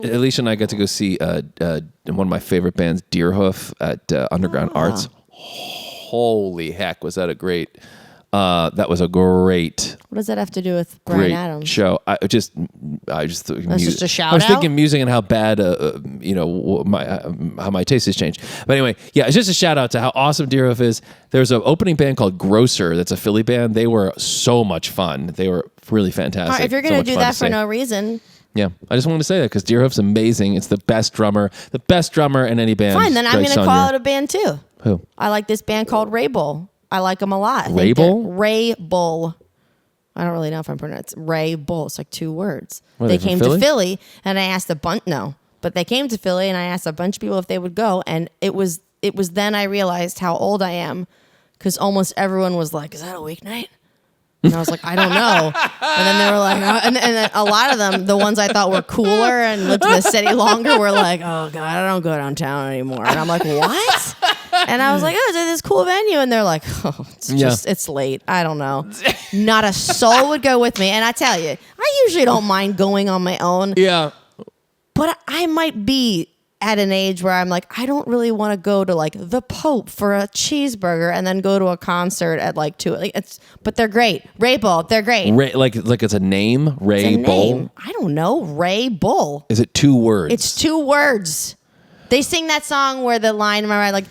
Alicia and I got to go see one of my favorite bands, Deerhoof, at Underground Arts. Holy heck, was that a great... that was a great... What does that have to do with Bryan Adams? Show. I just That's just a shout out? I was thinking music and how bad, how my taste has changed. But anyway, yeah, it's just a shout out to how awesome Deerhoof is. There's an opening band called Grocer that's a Philly band. They were so much fun. They were really fantastic. All right, if you're going to do that for no reason... Yeah, I just wanted to say that because Deerhoof's amazing. It's the best drummer in any band. Fine, then I'm going to call it a band too. Who? I like this band called Ray Bull. I like them a lot. Ray Bull? Ray Bull. I don't really know if I'm pronouncing Ray Bull. It's like 2 words. They came to Philly, and I asked a bunch. No, but they came to Philly, and I asked a bunch of people if they would go, and it was then I realized how old I am, because almost everyone was like, "Is that a weeknight?" And I was like, I don't know. And then they were like, and then a lot of them, the ones I thought were cooler and lived in the city longer, were like, oh God, I don't go downtown anymore. And I'm like, what? And I was like, oh, it's this cool venue. And they're like, oh, it's late. I don't know. Not a soul would go with me. And I tell you, I usually don't mind going on my own. Yeah. But I might be at an age where I'm like, I don't really want to go to like the Pope for a cheeseburger and then go to a concert at like 2. But they're great. Ray Bull, they're great. Ray, like it's a name, Ray Bull. I don't know, Ray Bull. Is it 2 words? It's 2 words. They sing that song where the line, am I right? Like,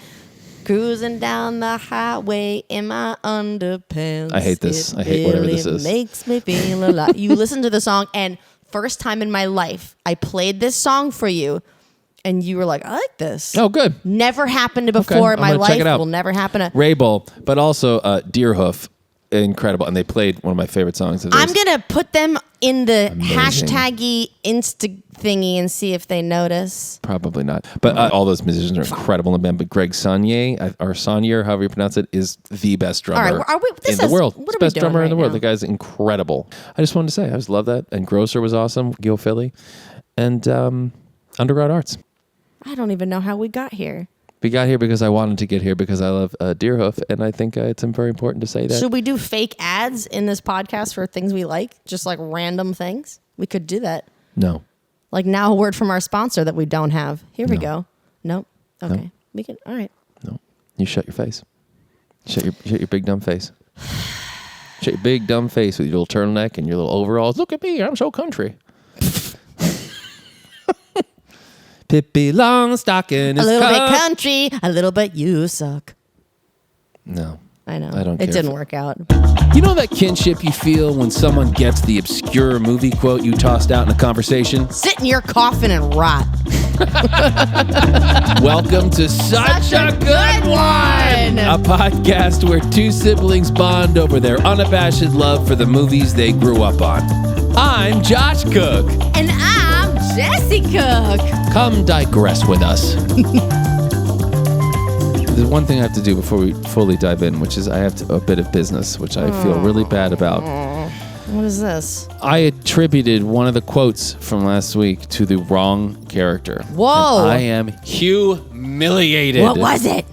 cruising down the highway in my underpants. I hate this. I hate whatever this is. It makes me feel alive. You listen to the song, and first time in my life, I played this song for you. And you were like, I like this. Oh, good. Never happened before in my life. Check it out. Will never happen. Ray Bull, but also Deerhoof, incredible. And they played one of my favorite songs. I'm going to put them in the hashtaggy Insta thingy and see if they notice. Probably not. But all those musicians are incredible in the band. But Greg Saunier, or Saunier, however you pronounce it, is the best drummer in the world. He's the best drummer in the world. The guy's incredible. I just wanted to say, I just love that. And Grocer was awesome. Gil Philly. And Underground Arts. I don't even know how we got here. We got here because I wanted to get here because I love Deerhoof, and I think it's very important to say that. Should we do fake ads in this podcast for things we like? Just like random things? We could do that. No. Like now a word from our sponsor that we don't have. Here we go. Nope. Okay. Nope. We can. All right. No. You shut your face. Shut your big dumb face. Shut your big dumb face with your little turtleneck and your little overalls. Look at me. I'm so country. Pippi Longstocking is a little bit country, a little bit you suck. No. I know. I don't care. It didn't work out. You know that kinship you feel when someone gets the obscure movie quote you tossed out in a conversation? Sit in your coffin and rot. Welcome to Such a Good One! A podcast where 2 siblings bond over their unabashed love for the movies they grew up on. I'm Josh Cook. And I'm Jessi Cook. Come digress with us. There's one thing I have to do before we fully dive in, which is I have a bit of business, which I feel really bad about. What is this? I attributed one of the quotes from last week to the wrong character. Whoa. And I am humiliated. What was it?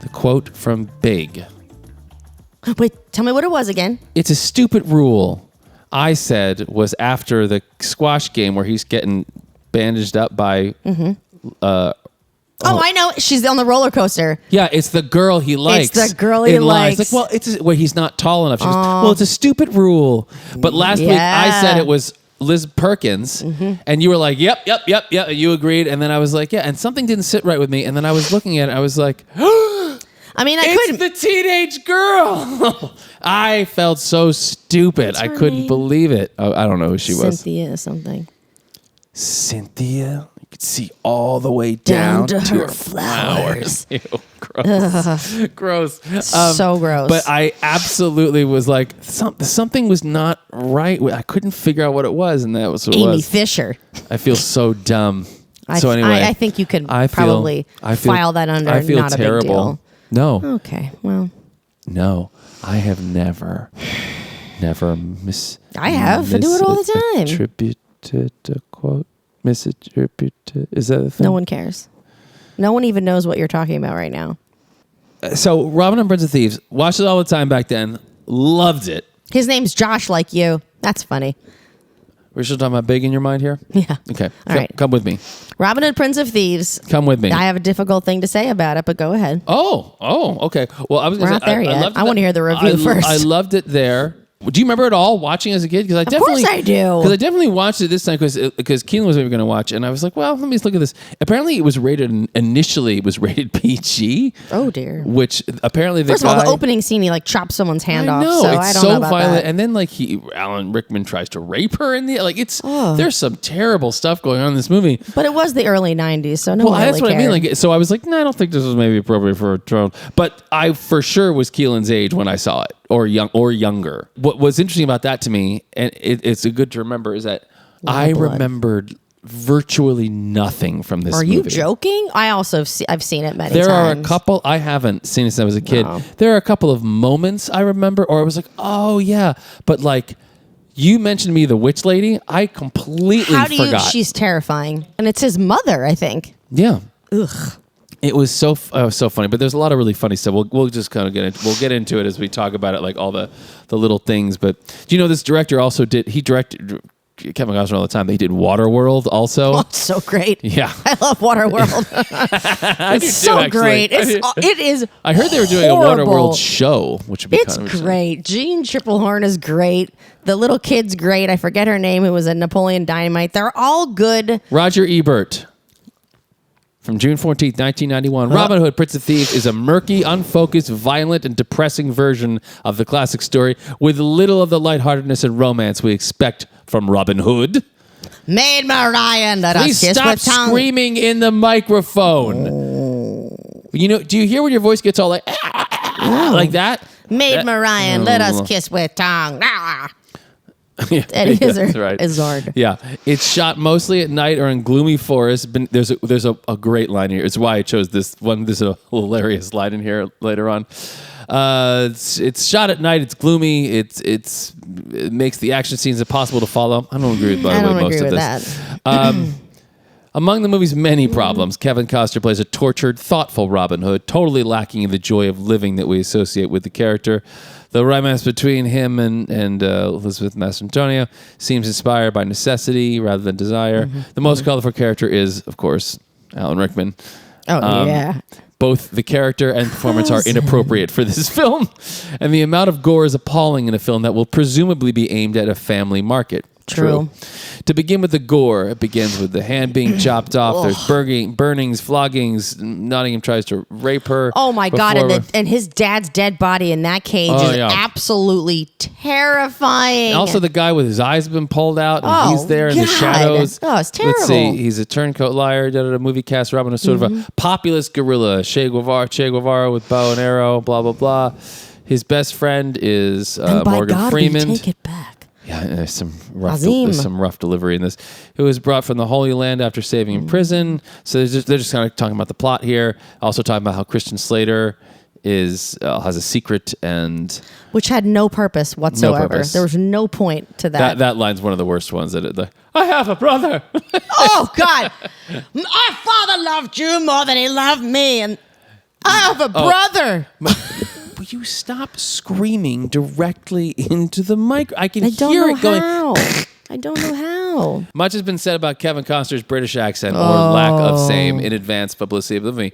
The quote from Big. Wait, tell me what it was again. It's a stupid rule. I said was after the squash game where he's getting bandaged up by... I know. She's on the roller coaster. Yeah, it's the girl he likes. It's the girl he likes. It's like, well, he's not tall enough. She goes, well, it's a stupid rule. But last week I said it was Liz Perkins, and you were like, yep, you agreed. And then I was like, yeah, and something didn't sit right with me. And then I was looking at it, I was like, I mean, it's the teenage girl. I felt so stupid. I couldn't believe it. Oh, I don't know who she was. Cynthia or something. Cynthia? You could see all the way down to her flowers. Ew, gross. Gross. So gross. But I absolutely was like, something was not right. I couldn't figure out what it was, and that was what it was. Amy Fisher. I feel so dumb. So anyway. I think you could probably file that under I feel not terrible. A big deal. No. Okay, well. No, I have never I have. I do it all the time. Attributed a quote. Misattributed. Is that a thing? No one cares. No one even knows what you're talking about right now. So, Robin and Prince of Thieves, watched it all the time back then. Loved it. His name's Josh, like you. That's funny. We're still talking about big in your mind here? Yeah. Okay. All right. Come with me. Robin Hood, Prince of Thieves. Come with me. I have a difficult thing to say about it, but go ahead. Oh, okay. Well, I was going to say, we're not there yet. I want to hear the review first. I loved it there. Do you remember it all watching as a kid? Of course I do. Because I definitely watched it this time because Keelan was going to watch it, and I was like, well, let me just look at this. Apparently, it was rated initially. It was rated PG. Oh dear. Which apparently first of all, the opening scene, he like chops someone's hand off. No, so it's I don't so know about violent. that. And then like Alan Rickman tries to rape her in the there's some terrible stuff going on in this movie. But it was the early '90s, so no one that's really what cared. I mean. Like, so I was like, I don't think this was maybe appropriate for a throne. But I for sure was Keelan's age when I saw it, or younger. What was interesting about that to me, and it's a good to remember, is that I remembered virtually nothing from this movie. Are you joking? I also I've seen it many times. There are a couple, I haven't seen it since I was a kid. No. There are a couple of moments I remember, or I was like, oh yeah. But like, you mentioned to me the witch lady, I completely forgot. She's terrifying. And it's his mother, I think. Yeah. Ugh. It was so funny, but there's a lot of really funny stuff. We'll just kind of get into it as we talk about it, like all the little things. But do you know this director also directed Kevin Costner all the time. They did Waterworld also. Oh, it's so great. Yeah. I love Waterworld. It's so great. It is I heard they were doing horrible. a Waterworld show, which would be It's kind of great. Jean Triplehorn is great. The little kid's great. I forget her name. It was a Napoleon Dynamite. They're all good. Roger Ebert. From June 14th, 1991, Robin Hood, Prince of Thieves is a murky, unfocused, violent, and depressing version of the classic story with little of the lightheartedness and romance we expect from Robin Hood. Maid Mariah, let us Please kiss stop with tongue. screaming in the microphone. You know, do you hear when your voice gets all like that? Maid Mariah, let us kiss with tongue. Yeah, Eddie that's right. Izzard. Yeah, it's shot mostly at night or in gloomy forests. There's a great line here. It's why I chose this one. There's a hilarious line in here later on. It's shot at night. It's gloomy. It makes the action scenes impossible to follow. I don't agree with most of this. Among the movie's many problems, Kevin Costner plays a tortured, thoughtful Robin Hood, totally lacking in the joy of living that we associate with the character. The romance between him and Elizabeth Mastrantonio seems inspired by necessity rather than desire. Mm-hmm. The most colorful character is, of course, Alan Rickman. Oh, yeah. Both the character and performance are inappropriate for this film, and the amount of gore is appalling in a film that will presumably be aimed at a family market. True. To begin with the gore, it begins with the hand being chopped off. There's burnings, floggings. Nottingham tries to rape her. Oh my God! And his dad's dead body in that cage is absolutely terrifying. And also, the guy with his eyes have been pulled out, and he's there in the shadows. Oh, it's terrible. Let's see. He's a turncoat liar. Movie cast. Robin is sort of a populist guerrilla. Che Guevara with bow and arrow. Blah blah blah. His best friend is Morgan Freeman. Take it back. Yeah, there's some rough delivery in this. Who was brought from the Holy Land after saving in prison. So they're just kind of talking about the plot here. Also talking about how Christian Slater has a secret which had no purpose whatsoever. No purpose. There was no point to that. That line's one of the worst ones. I have a brother. Oh God, our father loved you more than he loved me, and I have a brother. Will you stop screaming directly into the mic? I can hear it going. I don't know how. Much has been said about Kevin Costner's British accent or lack of same in advance publicity of the movie.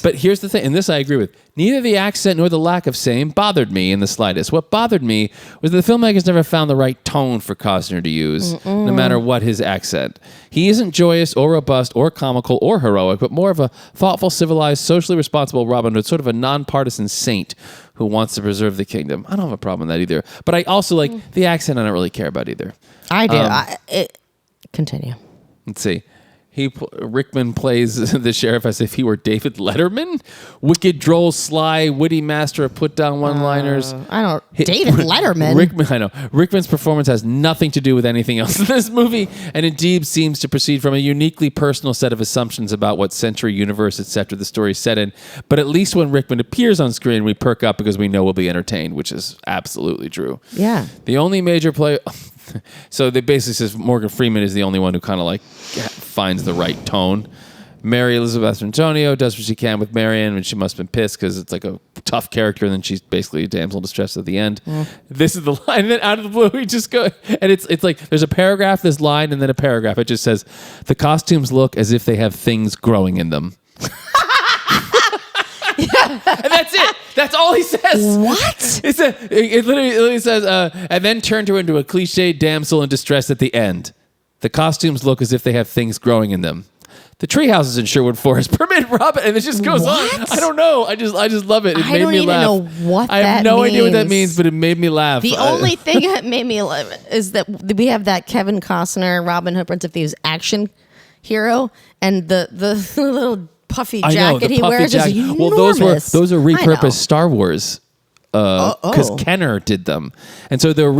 But here's the thing, and this I agree with. Neither the accent nor the lack of same bothered me in the slightest. What bothered me was that the filmmakers never found the right tone for Costner to use, no matter what his accent. He isn't joyous or robust or comical or heroic, but more of a thoughtful, civilized, socially responsible Robin Hood, sort of a nonpartisan saint who wants to preserve the kingdom. I don't have a problem with that either. But I also like the accent I don't really care about either. I do. Continue. Let's see. Rickman plays the sheriff as if he were David Letterman. Wicked, droll, sly, witty master of put-down one-liners. David Letterman? Rickman's performance has nothing to do with anything else in this movie, and indeed seems to proceed from a uniquely personal set of assumptions about what century, universe, etc. the story is set in. But at least when Rickman appears on screen, we perk up because we know we'll be entertained, which is absolutely true. Yeah. The only major play... So they basically says Morgan Freeman is the only one who kind of like finds the right tone. Mary Elizabeth Antonio does what she can with Marion, and she must have been pissed because it's like a tough character, and then she's basically a damsel in distress at the end. This is the line, and then out of the blue, we just go, and it's like there's a paragraph, this line, and then a paragraph. It just says, the costumes look as if they have things growing in them. And that's it. That's all he says. What? It literally says, and then turned her into a cliched damsel in distress at the end. The costumes look as if they have things growing in them. The tree houses in Sherwood Forest permit Robin, and it just goes on. I don't know. I just love it. It made me laugh. I don't even know what that means. I have no idea what that means, but it made me laugh. The only thing that made me laugh is that we have that Kevin Costner, Robin Hood, Prince of Thieves action hero, and the little puffy jacket he wears is enormous. Well, those are repurposed Star Wars. Because Kenner did them, and so they're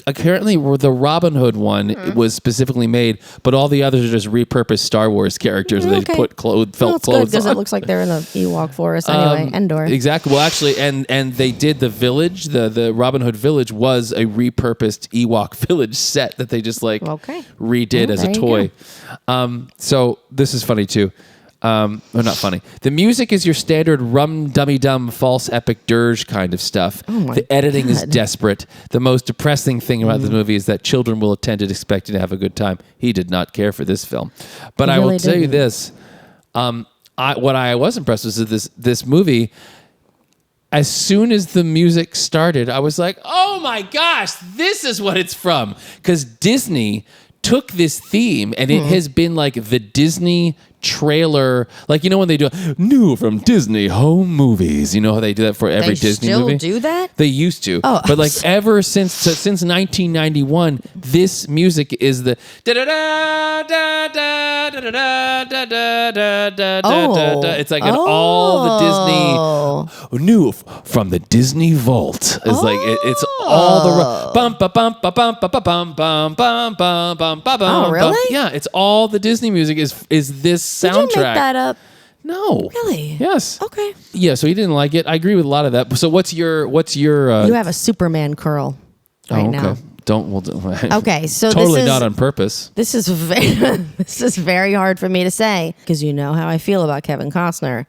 apparently the Robin Hood one was specifically made, but all the others are just repurposed Star Wars characters. They put felt clothes on because it looks like they're in the Ewok forest anyway. Endor, exactly. Well, actually, and they did the village. The Robin Hood village was a repurposed Ewok village set that they just redid as a toy. So this is funny too. Well, not funny. The music is your standard rum-dummy-dum false epic dirge kind of stuff. The editing is desperate. The most depressing thing about this movie is that children will attend it expecting to have a good time. He did not care for this film. But I will tell you this. What I was impressed with is this movie, as soon as the music started, I was like, oh my gosh, this is what it's from. Because Disney took this theme, and it has been like the Disney trailer, like, you know, when they do new from Disney home movies, you know how they do that for every Disney movie? They still do that? They used to. But like ever since 1991, this music is the it's like all the Disney new from the Disney vault. It's like it's all the bum ba bum ba bum ba bum bum bum bum bum bum. Oh, really? Yeah, it's all the Disney music is this soundtrack. Did you make that up? No. Really? Yes. Okay. Yeah, so he didn't like it. I agree with a lot of that. So what's your You have a Superman curl now. Okay, so totally not on purpose. This is very hard for me to say because you know how I feel about Kevin Costner.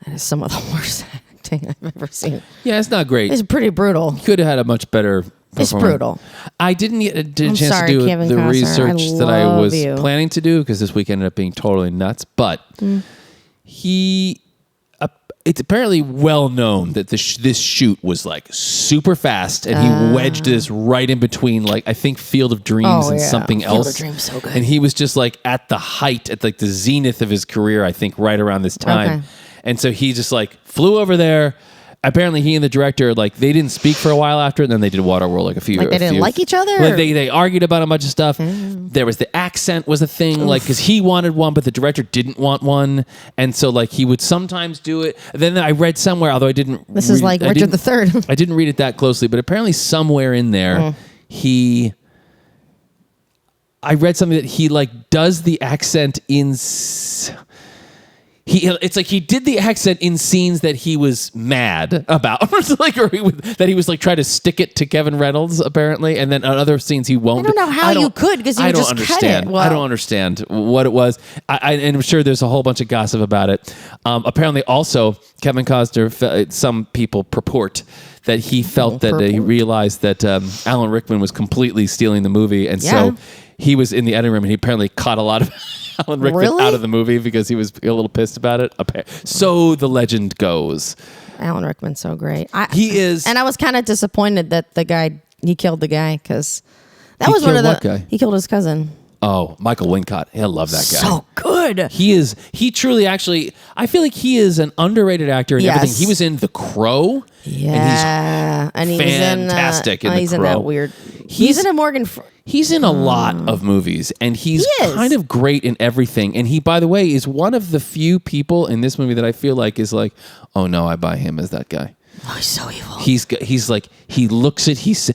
That is some of the worst acting I've ever seen. Yeah, it's not great. It's pretty brutal. Could have had a much better It's brutal. I didn't get a chance to do Kevin the Costner. research that I was planning to do because this week ended up being totally nuts. But it's apparently well known that this shoot was like super fast, and he wedged this right in between, like I think Field of Dreams and something else. Field of Dreams, so good. And he was just like at the height, at like the zenith of his career, I think, right around this time. Okay. And so he just like flew over there. Apparently, he and the director, like, they didn't speak for a while after, and then they did Waterworld, like a few. Like they didn't like each other. Like they argued about a bunch of stuff. There was the accent was a thing, like because he wanted one, but the director didn't want one, and so like he would sometimes do it. And then I read somewhere, although I didn't. This is like Richard III. I didn't read it that closely, but apparently somewhere in there, I read something that he like does the accent in. It's like he did the accent in scenes that he was mad about, that he was like trying to stick it to Kevin Reynolds apparently, and then on other scenes he won't. I don't know how you could because you just cut it. I don't understand what it was. And I'm sure there's a whole bunch of gossip about it. Apparently, also Kevin Costner. Some people purport that he felt that he realized that Alan Rickman was completely stealing the movie, and so he was in the editing room and he apparently caught a lot of Alan Rickman out of the movie because he was a little pissed about it. So the legend goes. Alan Rickman's so great. He is. And I was kind of disappointed that he killed the guy because that was one of the... guy? He killed his cousin. Oh, Michael Wincott. I love that guy. So good. He truly actually, I feel like he is an underrated actor in everything. He was in The Crow. Yeah. And he's fantastic in The Crow. He's in that weird... He's in a Morgan... He's in a lot of movies, and he's kind of great in everything. And he, by the way, is one of the few people in this movie that I feel like is like, oh no, I buy him as that guy. Oh, he's so evil. He's like, he looks at, he's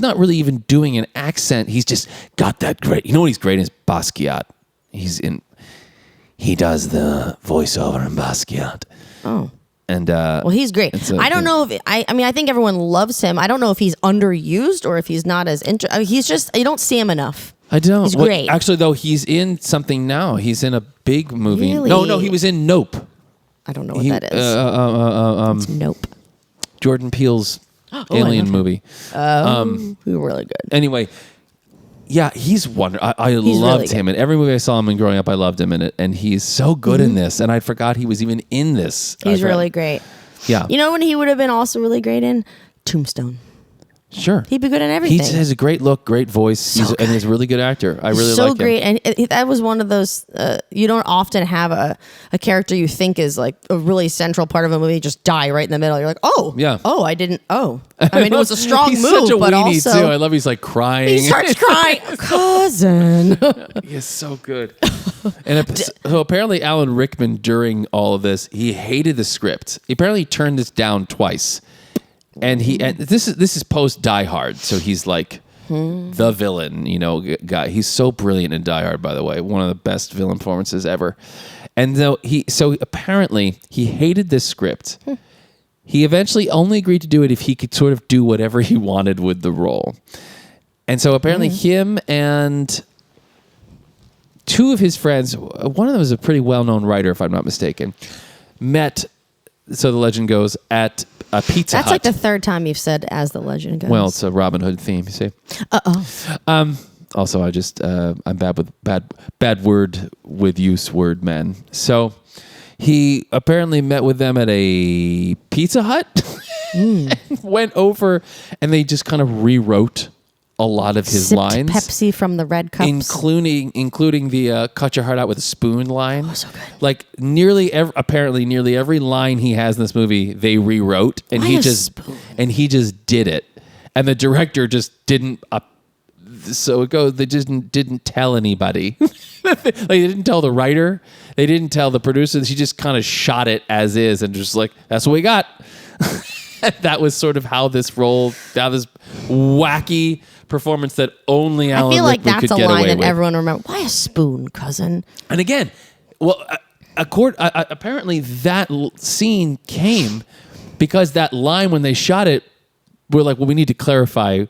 not really even doing an accent. He's just got that great, you know what he's great in is Basquiat. He does the voiceover in Basquiat. Oh. And well, he's great. I don't know if I think everyone loves him. I don't know if he's underused or if he's not as he's just, you don't see him enough. I don't. He's great. Actually, though, he's in something now. He's in a big movie. Really? No, he was in Nope. I don't know what that is. It's Nope. Jordan Peele's Alien movie. Really good. Anyway, yeah, he's wonderful. I loved him. In every movie I saw him in growing up, I loved him in it. And he's so good in this. And I forgot he was even in this. He's really great. Yeah. You know when he would have been also really great in? Tombstone. Sure. He'd be good in everything. He has a great look, great voice, and he's a really good actor. I really like him. So great. And that was one of those, you don't often have a character you think is like a really central part of a movie just die right in the middle. You're like, I didn't, I mean, it was a strong he's move, such a but weenie also. Too. I love he's like crying. He starts crying. Cousin. He is so good. And so apparently Alan Rickman, during all of this, he hated the script. He apparently turned this down twice. And this is post Die Hard, so he's like the villain, guy. He's so brilliant in Die Hard, by the way, one of the best villain performances ever. And so apparently he hated this script. He eventually only agreed to do it if he could sort of do whatever he wanted with the role. And so apparently him and two of his friends, one of them is a pretty well-known writer, if I'm not mistaken, met. So the legend goes at a Pizza Hut. That's like the third time you've said "as the legend goes." Well, it's a Robin Hood theme, you see. Also, I'm bad with bad word with use word men. So he apparently met with them at a Pizza Hut, and went over, and they just kind of rewrote a lot of his lines. Pepsi from the red cups, including the "cut your heart out with a spoon" line. Oh, so good. Like nearly every line he has in this movie, they rewrote, and he just did it, and the director just didn't. So it goes. They just didn't tell anybody. They didn't tell the writer. They didn't tell the producers. He just kind of shot it as is, and just like that's what we got. That was sort of how this rolled. How this wacky performance that only Alan Rickman could get away with. I feel like that's a line that everyone remembers. Why a spoon, cousin? And again, well, apparently that scene came because that line when they shot it, we're like, well, we need to clarify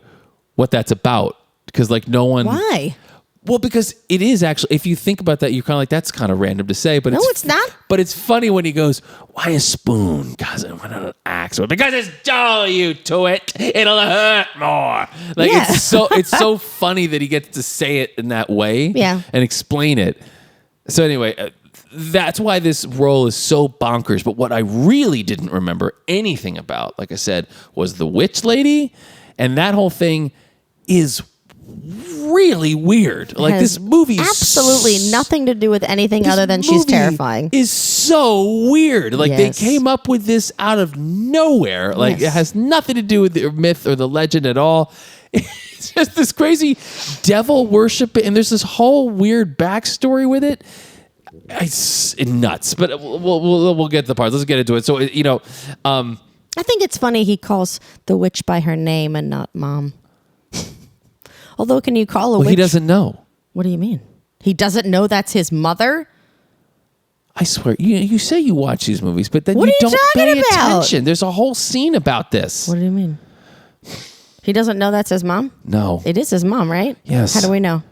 what that's about because like no one. Why? Well, because it is actually, if you think about that, you're kind of like, that's kind of random to say. But it's not. But it's funny when he goes, why a spoon, cousin? Why not an axe? Because it's dull, you to it. It'll hurt more. Like, it's so funny that he gets to say it in that way and explain it. So anyway, that's why this role is so bonkers. But what I really didn't remember anything about, like I said, was the witch lady. And that whole thing is really weird. Like this movie absolutely nothing to do with anything other than she's terrifying. Is so weird. Like they came up with this out of nowhere. Like it has nothing to do with the myth or the legend at all. It's just this crazy devil worship, and there's this whole weird backstory with it. It's nuts. But we'll get to the parts. Let's get into it. So I think it's funny he calls the witch by her name and not mom. Although, can you call a witch? He doesn't know. What do you mean? He doesn't know that's his mother? I swear, you say you watch these movies, but then you don't pay attention. There's a whole scene about this. What do you mean? He doesn't know that's his mom? No. It is his mom, right? Yes. How do we know?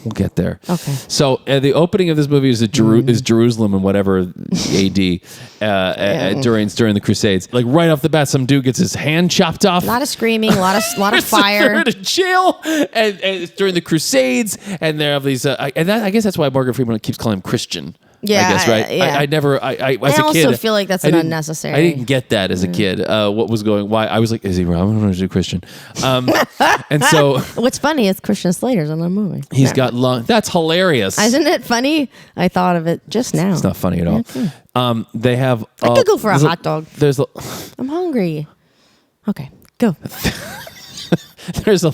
We'll get there. Okay. So the opening of this movie is Jerusalem and whatever AD during the Crusades. Like right off the bat, some dude gets his hand chopped off. A lot of screaming, a lot of fire. They're in jail, and it's during the Crusades, and they have these. I guess that's why Morgan Freeman keeps calling him Christian. Yeah, I guess right. Yeah. I never. As a kid, I also feel like that's unnecessary. I didn't get that as a kid. What was going? Why I was like, is he wrong? I'm a Christian. And so, what's funny is Christian Slater's in the movie. He's got long. That's hilarious. Isn't it funny? I thought of it just now. It's not funny at all. They have. I could go for a hot dog. I'm hungry. Okay, go. There are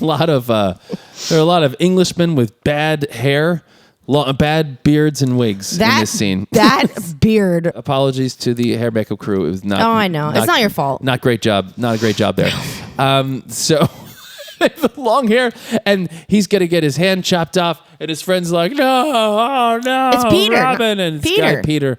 a lot of Englishmen with bad hair. Bad beards and wigs in this scene. That beard. Apologies to the hair makeup crew. It was not. Oh, I know. It's not your fault. Not great job. Not a great job there. So the long hair, and he's gonna get his hand chopped off, and his friend's like, no, oh no, it's Peter, Robin, and it's guy Peter,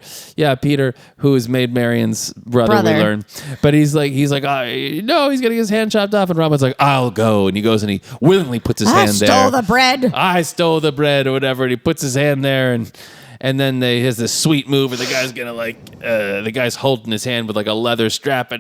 Peter, who is Maid Marian's brother. We learn, but he's like, no, he's getting his hand chopped off, and Robin's like, I'll go, and he goes and he willingly puts his hand there. I stole the bread, or whatever, and he puts his hand there, and then he has this sweet move, and the guy's gonna the guy's holding his hand with like a leather strap,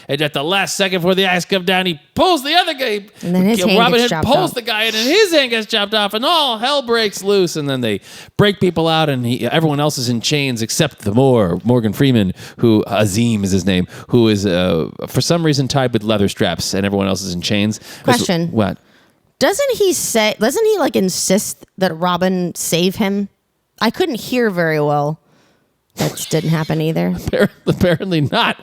and at the last second before the ice come down, he pulls the other guy. And then his hand Robin gets Hood chopped pulls off. the guy in, and his hand gets chopped off, and all hell breaks loose. And then they break people out, and everyone else is in chains except the Morgan Freeman, who Azim is his name, who is for some reason tied with leather straps, and everyone else is in chains. Question: what? Doesn't he like insist that Robin save him? I couldn't hear very well. That didn't happen either. Apparently not.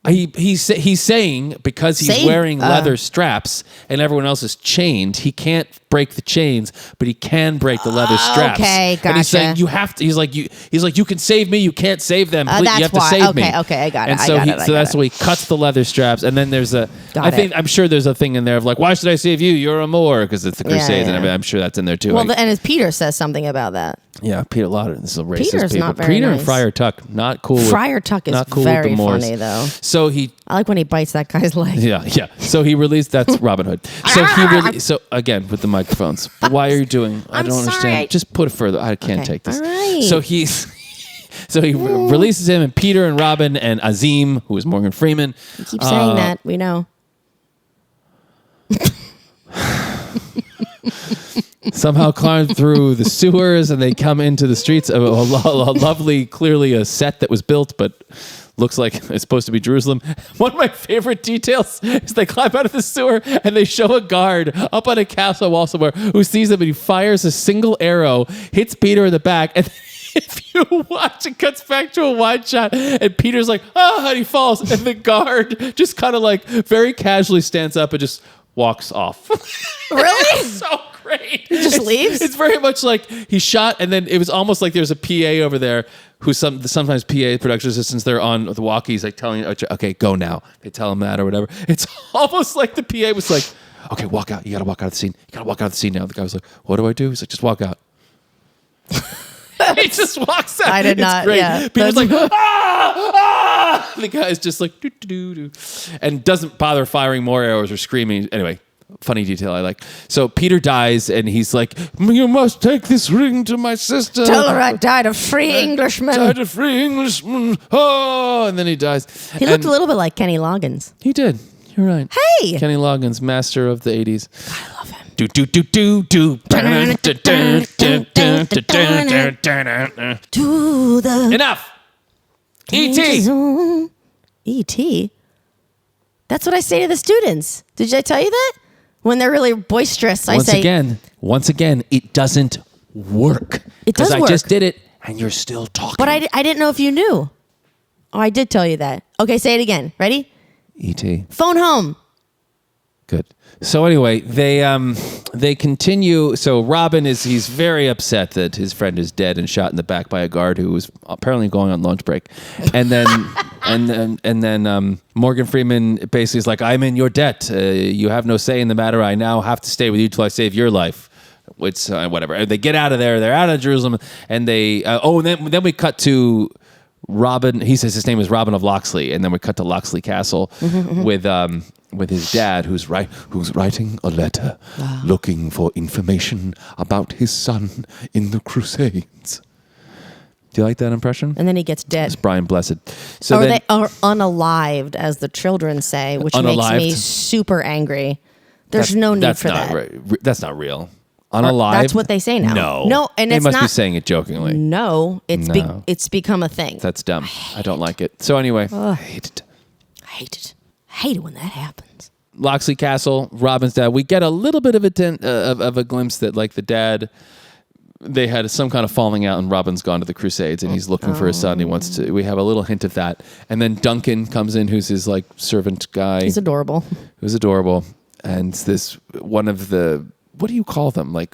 He's saying because he's wearing leather straps and everyone else is chained, he can't break the chains, but he can break the leather straps. Okay, gotcha. And he's saying you have to. He's like you can save me, you can't save them. Please, you have to save me. Okay, I got it. And so that's why he cuts the leather straps, and then there's I'm sure there's a thing in there of like, why should I save you? You're a Moor, because it's the Crusades, and I'm sure that's in there too. Well, and as Peter says something about that. Yeah, Peter Lauder. This is a racist. Peter's people. not very Peter nice. And Friar Tuck, not cool. Friar Tuck is not cool very with the Moors. funny though. So I like when he bites that guy's leg. Yeah. So he released. That's Robin Hood. So again with the microphones. Why are you doing? I don't understand. Just put it further. I can't take this. All right. So he releases him, and Peter and Robin and Azim, who is Morgan Freeman. You keep saying that. We know. Somehow climb through the sewers, and they come into the streets of a lovely, clearly a set that was built, but looks like it's supposed to be Jerusalem. One of my favorite details is they climb out of the sewer, and they show a guard up on a castle wall somewhere who sees them, and he fires a single arrow, hits Peter in the back, and if you watch, it cuts back to a wide shot, and Peter's like, and he falls, and the guard just kind of like very casually stands up and just walks off. Really? It's so great. He just leaves? It's very much like he shot, and then it was almost like there's a PA over there who sometimes PA production assistants, they're on the walkies like telling you, okay, go now. They tell him that or whatever. It's almost like the PA was like, okay, walk out. You got to walk out of the scene. You got to walk out of the scene now. The guy was like, what do I do? He's like, just walk out. He just walks out. I did not. Great. Yeah, Peter's like, ah! The guy's just like, doo-doo-doo-doo, and doesn't bother firing more arrows or screaming. Anyway, funny detail I like. So Peter dies, and he's like, you must take this ring to my sister. Tell her I died a free Englishman. Oh, and then he dies. He looked a little bit like Kenny Loggins. He did. You're right. Hey! Kenny Loggins, master of the 80s. I love him. Do do do do do. To the Enough. E.T. E.T. That's what I say to the students. Did I tell you that? When they're really boisterous, I say... Once again, it doesn't work. It does work. Because I just did it, and you're still talking. But I didn't know if you knew. Oh, I did tell you that. Okay, say it again. Ready? E.T. Phone home. Good. So anyway, they continue. So Robin he's very upset that his friend is dead and shot in the back by a guard who was apparently going on lunch break, and then and then Morgan Freeman basically is like, I'm in your debt. You have no say in the matter. I now have to stay with you till I save your life. Which whatever. They get out of there. They're out of Jerusalem, and they and then we cut to Robin. He says his name is Robin of Locksley, and then we cut to Locksley Castle with his dad, who's writing a letter looking for information about his son in the Crusades. Do you like that impression? And then he gets dead. It's Brian Blessed. So they are unalived, as the children say, which makes me super angry. There's no need for that. That's not real. Unalived? That's what they say now. No, and they it's must be saying it jokingly. No, it's become a thing. That's dumb. I don't like it. So anyway, I hate it. I hate it when that happens. Locksley Castle, Robin's dad. We get a little bit of a glimpse that like the dad, they had some kind of falling out, and Robin's gone to the Crusades, and he's looking for his son. He wants to. We have a little hint of that, and then Duncan comes in, who's his like servant guy. He's adorable. Who's adorable, and this one of the what do you call them? Like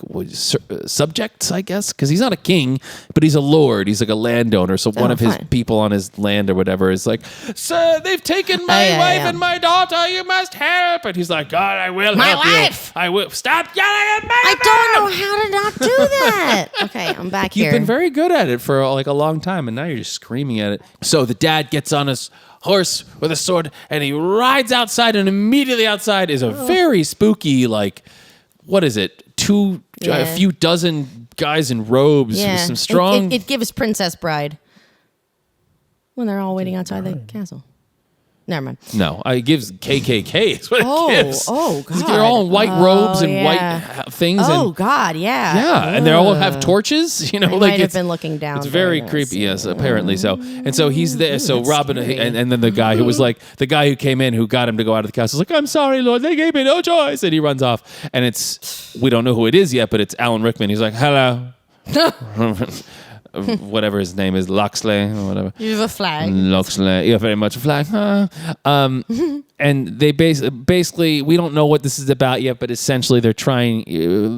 subjects, I guess, because he's not a king, but he's a lord. He's like a landowner. So one of his people on his land or whatever is like, sir, they've taken my wife and my daughter. You must help. And he's like, God, I will help wife. You. I will. Stop yelling at me. I don't know how to not do that. Okay, I'm back here. You've been very good at it for like a long time, and now you're just screaming at it. So the dad gets on his horse with a sword, and he rides outside, and immediately outside is a very spooky, like, what is it? A few dozen guys in robes with some strong... It gives Princess Bride when they're all waiting outside the castle. Never mind. No, it gives KKK. Is what it gives. Oh, God. They're all in white robes and white things. Oh, God, yeah. Yeah, and they all have torches. You know, they might have been looking down. It's very creepy. Yes, apparently so. And so he's there. So Robin and then the guy who was like the guy who came in who got him to go out of the castle is like, I'm sorry, Lord, they gave me no choice, and he runs off. And we don't know who it is yet, but it's Alan Rickman. He's like, hello. Whatever his name is, Loxley or whatever. You have a flag. Loxley, you have very much a flag. And they basically, we don't know what this is about yet, but essentially they're trying,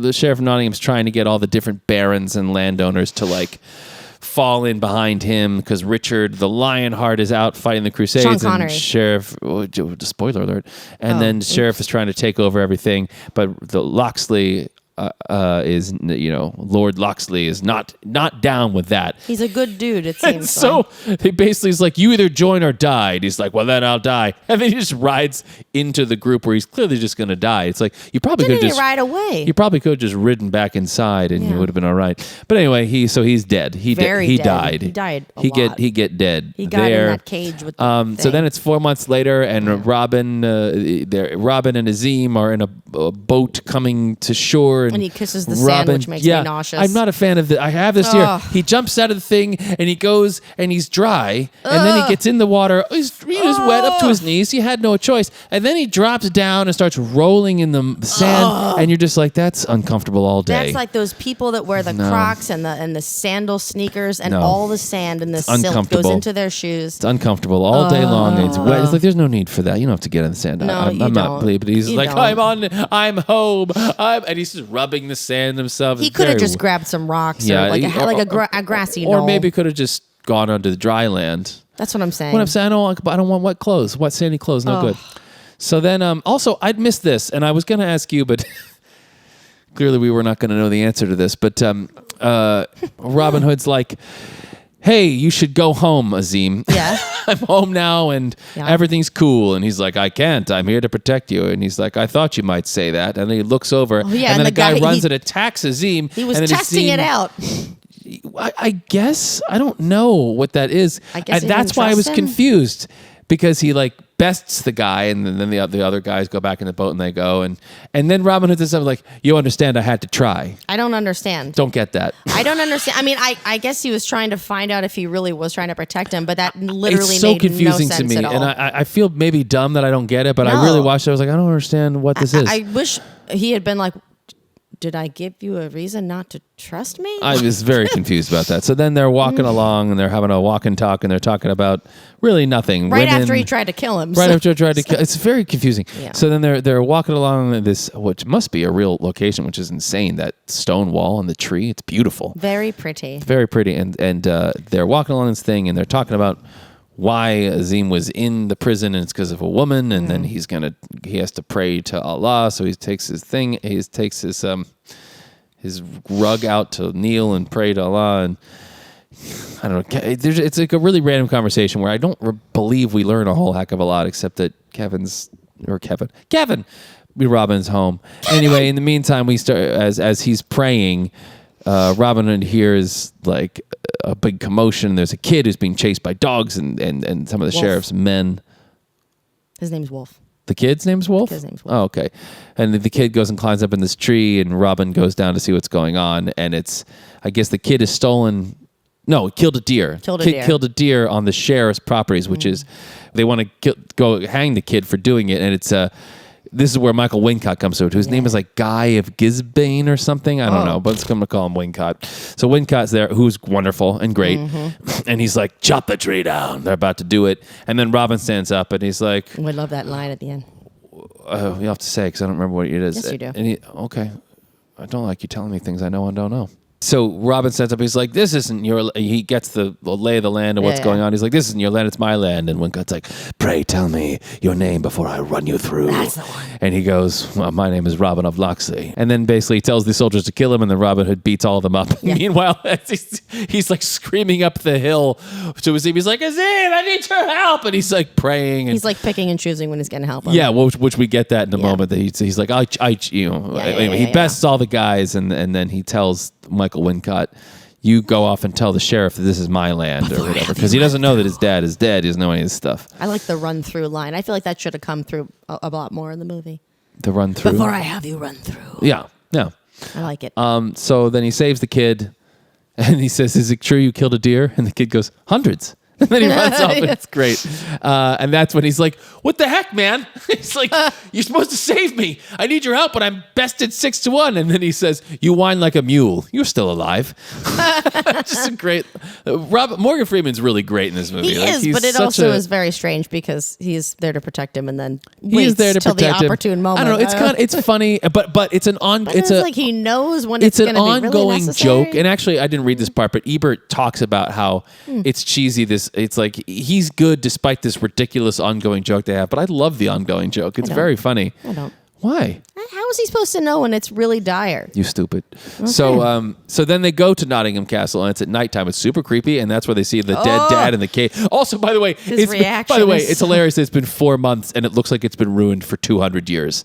the Sheriff of Nottingham's trying to get all the different barons and landowners to like fall in behind him because Richard the Lionheart is out fighting the Crusades. Sean Connery. And Sheriff, spoiler alert, and then Sheriff is trying to take over everything, but the Loxley... is, you know, Lord Loxley is not down with that. He's a good dude, it seems. And so he basically is like, you either join or die. And he's like, well, then I'll die. And then he just rides into the group where he's clearly just going to die. It's like, you probably could just ride away. You probably could have just ridden back inside and you would have been all right. But anyway, he's dead. He dead. died. He died. He get dead. He got in that cage with the thing. So then it's 4 months later, and Robin and Azim are in a boat coming to shore, and he kisses the sand, which makes me nauseous. I'm not a fan of I have this here. He jumps out of the thing and he goes and he's dry, and then he gets in the water. He's wet up to his knees. He had no choice, and then he drops down and starts rolling in the sand, and you're just like, that's uncomfortable all day. That's like those people that wear the Crocs and the sandal sneakers, and all the sand and the silk goes into their shoes. It's uncomfortable all day long. It's wet. It's like, there's no need for that. You don't have to get in the sand. No, I'm not. But he's like, I'm home. And he's just rubbing the sand himself. He could have just grabbed some rocks or a grassy knoll. Or maybe could have just gone onto the dry land. That's what I'm saying. What I'm saying, I don't want wet clothes. Wet sandy clothes, no good. So then, also, I'd missed this, and I was going to ask you, but clearly we were not going to know the answer to this. But Robin Hood's like, hey, you should go home, Azim. Yeah. I'm home now and everything's cool. And he's like, I can't. I'm here to protect you. And he's like, I thought you might say that. And then he looks over and then the guy runs and attacks Azim. He was testing it out. I guess. I don't know what that is. I guess and that's why I was confused, because he like bests the guy, and then the other guys go back in the boat and they go, and then Robin Hood says something like, you understand I had to try. I don't understand. Don't get that. I don't understand. I mean, I guess he was trying to find out if he really was trying to protect him, but that literally it's so made confusing no sense to me. at all. And I feel maybe dumb that I don't get it, but I really watched it. I was like, I don't understand what this is. I wish he had been like, did I give you a reason not to trust me? I was very confused about that. So then they're walking along and they're having a walk and talk, and they're talking about really nothing. Right after he tried to kill him. Right after he tried to kill. It's very confusing. Yeah. So then they're walking along this, which must be a real location, which is insane. That stone wall and the tree. It's beautiful. Very pretty. Very pretty. And they're walking along this thing, and they're talking about why Azim was in the prison, and it's because of a woman, and then he has to pray to Allah, so he takes his rug out to kneel and pray to Allah, and I don't know, it's like a really random conversation where I don't believe we learn a whole heck of a lot, except that Kevin, Robin's home. Anyway, in the meantime, we start, as he's praying, Robin Hood hears like a big commotion. There's a kid who's being chased by dogs and some of the sheriff's men. His name's Wolf. The kid's name's Wolf? His name's Wolf. Oh, okay. And the kid goes and climbs up in this tree, and Robin goes down to see what's going on. And I guess the kid is killed a deer. Killed a deer on the sheriff's properties, which is, they want to go hang the kid for doing it. And this is where Michael Wincott comes to it, whose name is like Guy of Gisbane or something. I don't know, but I'm going to call him Wincott. So Wincott's there, who's wonderful and great. And he's like, chop the tree down. They're about to do it. And then Robin stands up and he's like... We love that line at the end. You have to say, because I don't remember what it is. Yes, you do. And okay. I don't like you telling me things I know and don't know. So Robin sets up, he's like, this isn't your, he gets the lay of the land and what's going on. He's like, this isn't your land, it's my land. And Wincot's like, pray tell me your name before I run you through. That's the one. And he goes, well, my name is Robin of Locksley. And then basically he tells the soldiers to kill him, and then Robin Hood beats all of them up. Yeah. Meanwhile, he's like screaming up the hill to Azim. He's like, Azim, I need your help. And he's like praying. And he's like picking and choosing when he's going to help him. Yeah, which we get that in a moment. That he's like, he bests all the guys, and then he tells Michael Wincott, you go off and tell the sheriff that this is my land or whatever, because he doesn't know that his dad is dead. He doesn't know any of this stuff. I like the run through line. I feel like that should have come through a lot more in the movie. The run through? Before I have you run through. Yeah. I like it. So then he saves the kid, and he says, is it true you killed a deer? And the kid goes, hundreds. And then he runs off, and it's great. And that's when he's like, what the heck, man? He's like, you're supposed to save me. I need your help, but I'm bested 6-1. And then he says, you whine like a mule. You're still alive. Just a great... Morgan Freeman's really great in this movie. He is, but it also is very strange because he's there to protect him and then waits till the opportune moment. I don't know. It's funny, but it's an on... It's like he knows when it's going to be really necessary. It's an ongoing joke. And actually, I didn't read this part, but Ebert talks about how it's cheesy, it's like he's good despite this ridiculous ongoing joke they have, but I love the ongoing joke. It's very funny. I don't. Why? How is he supposed to know when it's really dire? You stupid. Okay. So then they go to Nottingham Castle, and it's at nighttime. It's super creepy, and that's where they see the dead dad in the cave. Also, by the way, it's hilarious. It's been 4 months, and it looks like it's been ruined for 200 years.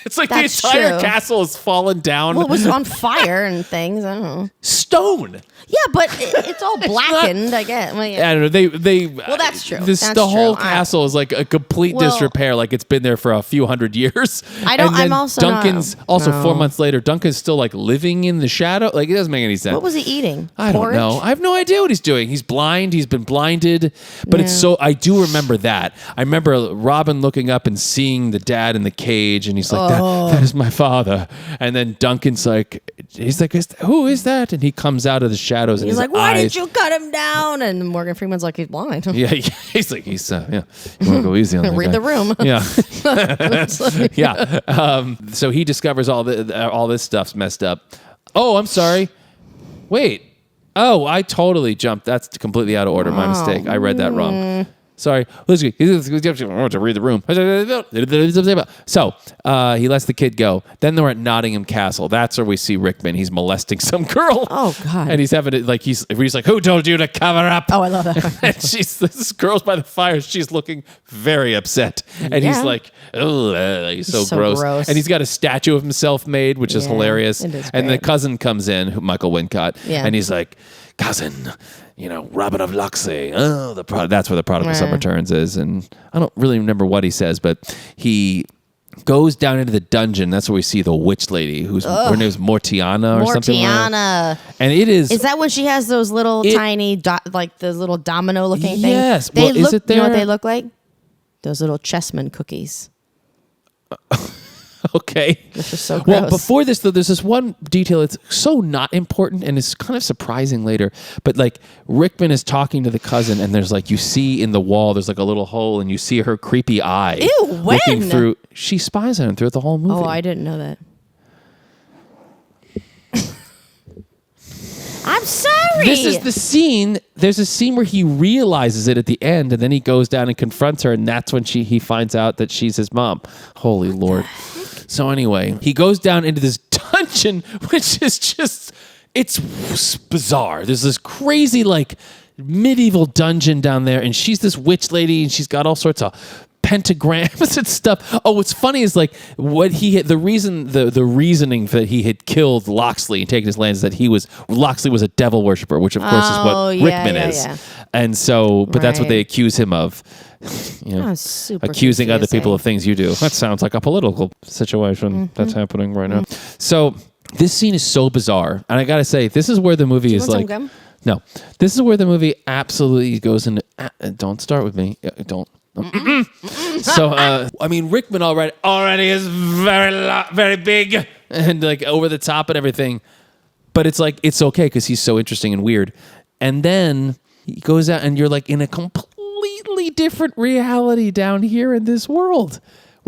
It's like that's the entire castle has fallen down. Well, it was on fire and things. I don't know. Stone. Yeah, but it's all blackened. I guess. Well, yeah. I don't know. Well, that's true. The whole castle is like a complete disrepair. Like it's been there for a few hundred years. I'm also Duncan's 4 months later. Duncan's still like living in the shadow. Like it doesn't make any sense. What was he eating? I don't know. I have no idea what he's doing. He's blind. He's been blinded. But it's so. I do remember that. I remember Robin looking up and seeing the dad in the cage, and he's like, "That is my father." And then Duncan's like, he's like, "Who is that?" And he comes out of the shadows. And he's like, "Why did you cut him down?" And Morgan Freeman's like, "He's blind." Yeah, he's like, you want to go easy on that Read guy. the room. Yeah, yeah. So he discovers all this stuff's messed up. Oh, I'm sorry. Wait. Oh, I totally jumped. That's completely out of order. My mistake. I read that wrong. Sorry. I want to read the room. So he lets the kid go. Then they're at Nottingham Castle. That's where we see Rickman. He's molesting some girl. Oh, God. And he's having it like he's like, who told you to cover up? Oh, I love that. And this girl's by the fire. She's looking very upset. And he's like, oh, he's so gross. And he's got a statue of himself made, which is hilarious. It is and the cousin comes in, Michael Wincott. Yeah. And he's like, cousin, Robin of Locksley. Oh, that's where the prodigal son returns is. And I don't really remember what he says, but he goes down into the dungeon. That's where we see the witch lady, her name is Mortiana or something like that. And it is... Is that when she has those little tiny, like the little domino-looking things? Yes. Is it there? You know what they look like? Those little chessman cookies. Okay. Which is so gross. Well, before this, though, there's this one detail that's so not important and it's kind of surprising later. But like Rickman is talking to the cousin, and there's like, you see in the wall, there's like a little hole, and you see her creepy eye. Ew, when? Looking through. She spies on him throughout the whole movie. Oh, I didn't know that. I'm sorry. This is the scene. There's a scene where he realizes it at the end, and then he goes down and confronts her, and that's when he finds out that she's his mom. Holy Lord. So anyway, he goes down into this dungeon, which is just, it's bizarre. There's this crazy, like, medieval dungeon down there, and she's this witch lady, and she's got all sorts of pentagrams and stuff. Oh, what's funny is like what the reasoning that he had killed Locksley and taken his lands is that Locksley was a devil worshiper, which of course is what Rickman is. Yeah. And so, but that's what they accuse him of. Accusing other people of things you do. That sounds like a political situation that's happening right now. So this scene is so bizarre, and I gotta say, this is where the movie is like. No, this is where the movie absolutely goes into. Don't start with me. Don't. So, I mean, Rickman already is very big and like over the top and everything, but it's like, it's okay because he's so interesting and weird. And then he goes out and you're like in a completely different reality down here in this world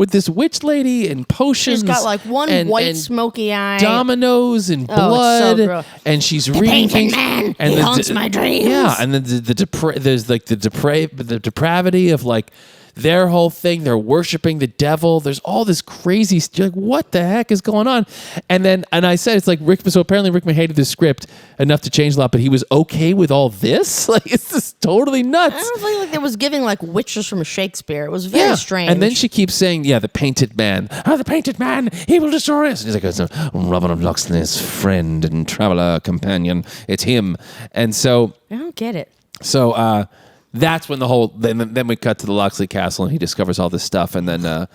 with this witch lady and potions. She's got like one white smoky eye, dominoes and blood, so and she's the reading things. Man, and he haunts my dreams. Yeah, and then there's like the depravity of like. Their whole thing, they're worshiping the devil. There's all this crazy like, what the heck is going on? And I said, it's like Rick. So apparently Rickman hated the script enough to change a lot, but he was okay with all this. Like, it's just totally nuts. I don't feel like it was giving like witches from Shakespeare. It was very strange. And then she keeps saying, the painted man. The painted man, he will destroy us. And he's like, it's Robin of Locksley's friend and traveler companion. It's him. And so I don't get it. So, that's when then we cut to the Locksley Castle and he discovers all this stuff. And then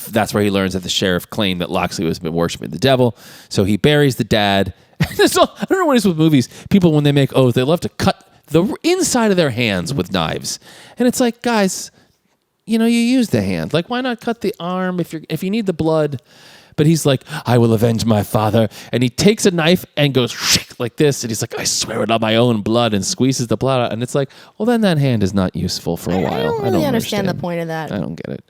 that's where he learns that the sheriff claimed that Locksley was been worshiping the devil. So he buries the dad. I don't know what it is with movies. People, when they make oaths, they love to cut the inside of their hands with knives. And it's like, guys, you use the hand. Like, why not cut the arm if you need the blood? But he's like, I will avenge my father. And he takes a knife and goes like this. And he's like, I swear it on my own blood, and squeezes the blood out. And it's like, well, then that hand is not useful for a while. I don't really understand the point of that. I don't get it.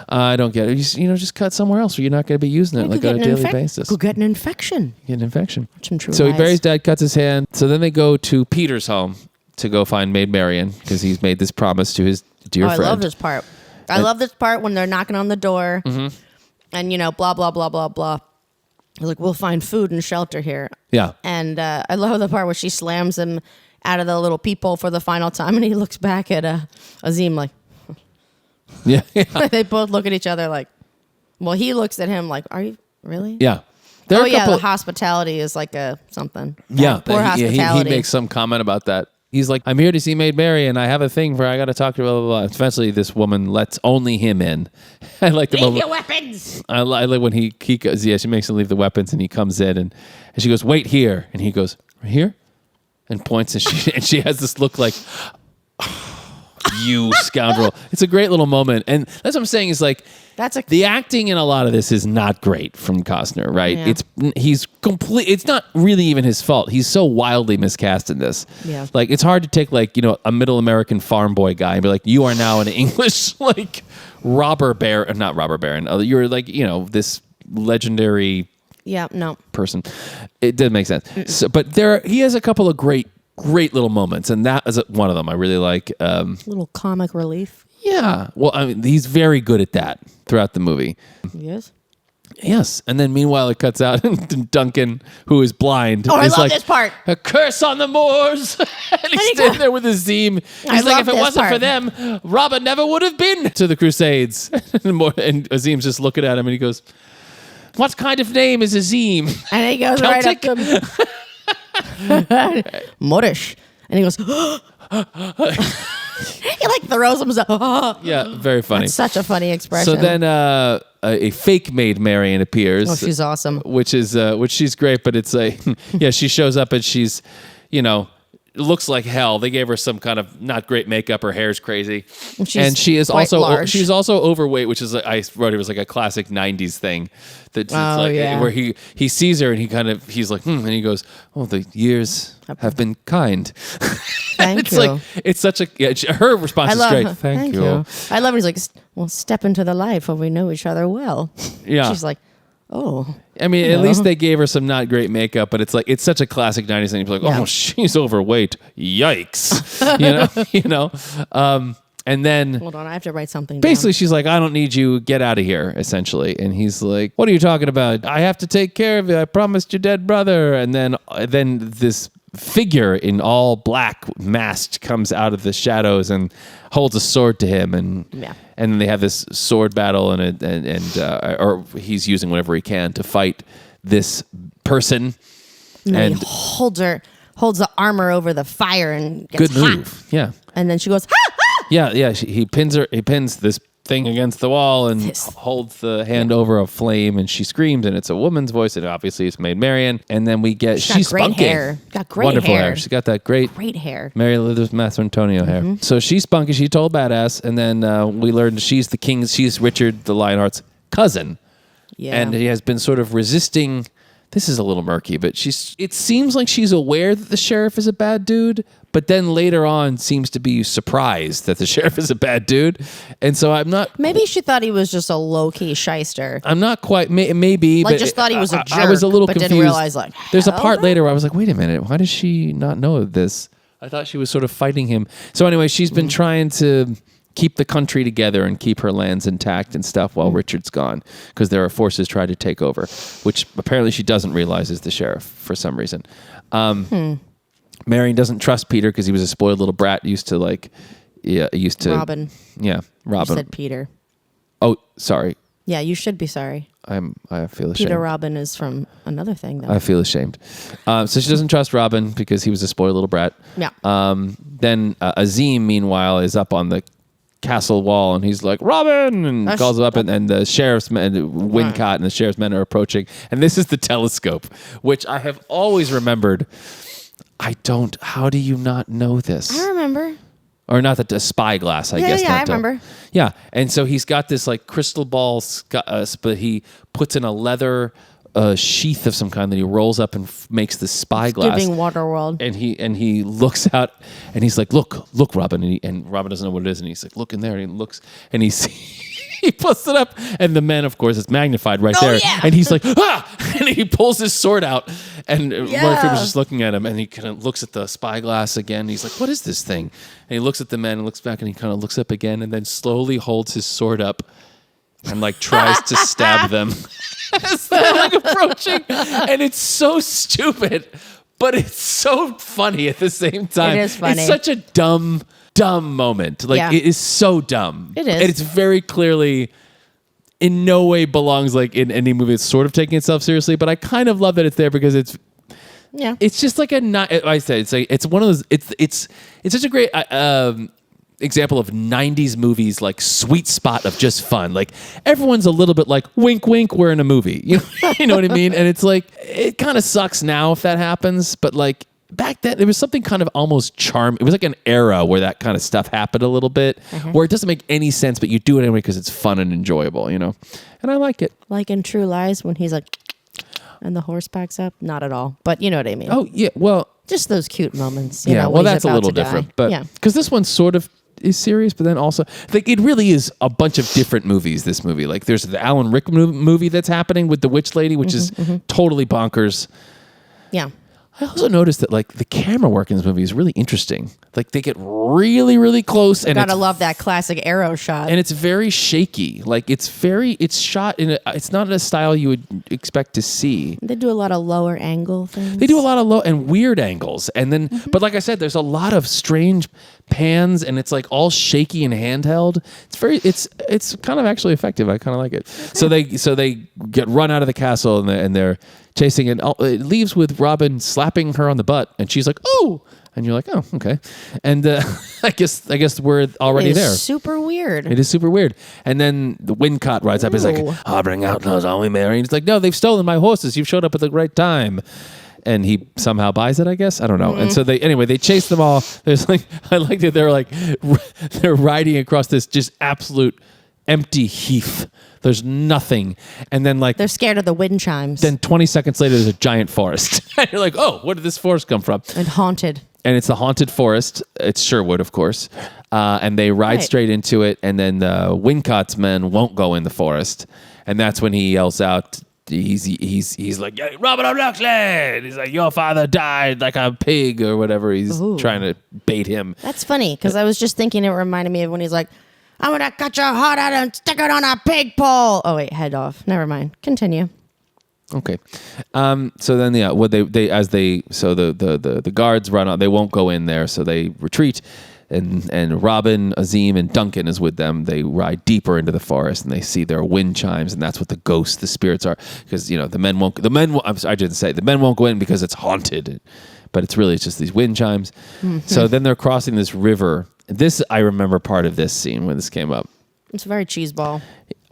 I don't get it. Just cut somewhere else where you're not going to be using it like on a daily basis. Go get an infection. Get an infection. Some true so lies. He buries dad, cuts his hand. So then they go to Peter's home to go find Maid Marian because he's made this promise to his dear friend. I love this part. I love this part when they're knocking on the door and, blah, blah, blah, blah, blah. He's like, we'll find food and shelter here. Yeah. And I love the part where she slams him out of the little peephole for the final time, and he looks back at Azim like... Yeah. They both look at each other like... Well, he looks at him like, are you really? Yeah. The hospitality is like a something. Yeah. Poor hospitality. He makes some comment about that. He's like, I'm here to see Maid Marian. I have a thing I got to talk to her, blah, blah, blah. Eventually, this woman lets only him in. I like the moment. Leave your weapons! I like when he goes, she makes him leave the weapons, and he comes in, and she goes, wait here. And he goes, here? And points, and she has this look like, you scoundrel. It's a great little moment. And that's what I'm saying is like, the acting in a lot of this is not great from Costner, right? Yeah. It's not really even his fault. He's so wildly miscast in this. Yeah. Like, it's hard to take a middle American farm boy guy and be like, you are now an English not robber baron. You're this legendary person. It didn't make sense. So, but he has a couple of great little moments, and that is one of them. I really like. Little comic relief. Yeah. Well, I mean, he's very good at that throughout the movie. Yes. Yes. And then meanwhile, it cuts out and Duncan, who is blind. Oh, I love this part. A curse on the Moors. And he's standing there with Azim. He's like, if it wasn't for them, Robin never would have been to the Crusades. And Azim's just looking at him and he goes, what kind of name is Azim? And he goes Celtic? right up to Moorish. And he goes, he throws himself. Yeah, very funny. That's such a funny expression. So then a fake Maid Marian appears. Oh, she's awesome. Which she's great, but it's she shows up and she's, looks like hell. They gave her some kind of not great makeup. Her hair's crazy. And she is also large. She's also overweight, which is I wrote it was like a classic 90s thing. Where he sees her and he's like, and he goes, oh, the years have been kind. Thank you. It's such a her response is great. Thank you. I love it. He's like, well, step into the life where we know each other well. Yeah. She's like, oh. I mean, at least they gave her some not great makeup, but it's such a classic 90s thing. You're like, oh, she's overweight. Yikes. And then... Hold on, I have to write something basically, down. she's like, I don't need you. Get out of here, essentially. And he's like, what are you talking about? I have to take care of you. I promised your dead brother. And then this figure in all black masked comes out of the shadows and holds a sword to him. And then they have this sword battle or he's using whatever he can to fight this person. And he holds the armor over the fire and gets good move. Hot. Yeah. And then she goes, ha! Yeah. He pins this thing against the wall and holds the hand over a flame, and she screams, and it's a woman's voice, and obviously it's Maid Marian. And then we get she's got great spunky. Hair. Got great wonderful hair. She's got that great hair. Mary Elizabeth Mastrantonio hair. So she's spunky. She's total badass. And then we learned she's Richard the Lionheart's cousin. Yeah. And he has been sort of resisting this is a little murky, but it seems like she's aware that the sheriff is a bad dude, but then later on seems to be surprised that the sheriff is a bad dude. And so I'm not... Maybe she thought he was just a low-key shyster. I'm not quite... Maybe, like, just thought he was a jerk, I was a little confused. Didn't realize, like, there's a part later where I was like, wait a minute, why does she not know this? I thought she was sort of fighting him. So anyway, she's been trying to keep the country together and keep her lands intact and stuff while Richard's gone, because there are forces trying to take over, which apparently she doesn't realize is the sheriff for some reason. Marion doesn't trust Peter because he was a spoiled little brat. Used to Robin. Yeah, Robin. You said Peter. Oh, sorry. Yeah, you should be sorry. I feel ashamed. Peter Robin is from another thing, though. I feel ashamed. So she doesn't trust Robin because he was a spoiled little brat. Yeah. Then Azim, meanwhile, is up on the castle wall, and he's like, Robin, and calls him up, and the sheriff's men, Wincott and the sheriff's men are approaching, and this is the telescope, which I have always remembered. How do you not know this? I remember. Or not the spyglass, I guess. Yeah, I remember. Yeah, and so he's got this like crystal ball, but he puts in a leather sheath of some kind that he rolls up and makes the spyglass. Giving Waterworld. And he looks out and he's like, look, Robin. And Robin doesn't know what it is. And he's like, look in there. And he looks and he puts it up. And the man, of course, is magnified right there. Yeah. And he's like, ah! And he pulls his sword out. And Morgan Freeman's just looking at him. And he kind of looks at the spyglass again. He's like, what is this thing? And he looks at the man and looks back and he kind of looks up again and then slowly holds his sword up and like tries to stab them as they're like approaching. And it's so stupid, but it's so funny at the same time. It is funny. It's such a dumb moment. Like it is so dumb. It is. And it's very clearly in no way belongs like in any movie. It's sort of taking itself seriously, but I kind of love that it's there because it's just like it's one of those, it's such a great, example of 90s movies, like sweet spot of just fun. Like everyone's a little bit like wink wink, we're in a movie, you know what I mean? And it's like it kind of sucks now if that happens, but like back then there was something kind of almost charm. It was like an era where that kind of stuff happened a little bit, where it doesn't make any sense, but you do it anyway because it's fun and enjoyable, and I like it. Like in True Lies when he's like and the horse backs up. Not at all, but you know what I mean. Oh yeah, well, just those cute moments. Well, that's a little different, but because this one's sort of is serious, but then also like it really is a bunch of different movies. This movie, like there's the Alan Rickman movie that's happening with the witch lady, which is totally bonkers. Yeah. I also noticed that like the camera work in this movie is really interesting. Like they get really, really close, and gotta love that classic arrow shot. And it's very shaky. Like it's shot in it's not in a style you would expect to see. They do a lot of lower angle things. They do a lot of low and weird angles, and then but like I said, there's a lot of strange pans, and it's like all shaky and handheld. It's kind of actually effective. I kind of like it. So they get run out of the castle, and they're chasing it. It leaves with Robin slapping her on the butt, and she's like, "Oh!" And you're like, "Oh, okay." And I guess we're already there. Super weird. It is super weird. And then the Wincott rides up. He's like, "Harboring outlaws, are we, Mary?" And he's like, "No, they've stolen my horses. You've showed up at the right time." And he somehow buys it, I guess. I don't know. And so they chase them all. There's like, I like that they're riding across this just absolute empty heath. There's nothing. And then like they're scared of the wind chimes. Then 20 seconds later, there's a giant forest. And you're like, oh, where did this forest come from? And haunted. And it's the haunted forest. It's Sherwood, of course. And they ride straight into it. And then the Wincott's men won't go in the forest. And that's when he yells out, he's like, Robin of Lockslade. He's like, your father died like a pig or whatever. He's trying to bait him. That's funny because I was just thinking it reminded me of when he's like, I'm going to cut your heart out and stick it on a pig pole. Oh, wait, head off. Never mind. Continue. Okay. So then, the guards run out. They won't go in there, so they retreat. And Robin, Azim, and Duncan is with them. They ride deeper into the forest, and they see their wind chimes, and that's what the ghosts, the spirits are. Because the men won't go in because it's haunted, but it's just these wind chimes. Mm-hmm. So then they're crossing this river. I remember part of this scene when this came up. It's very cheeseball.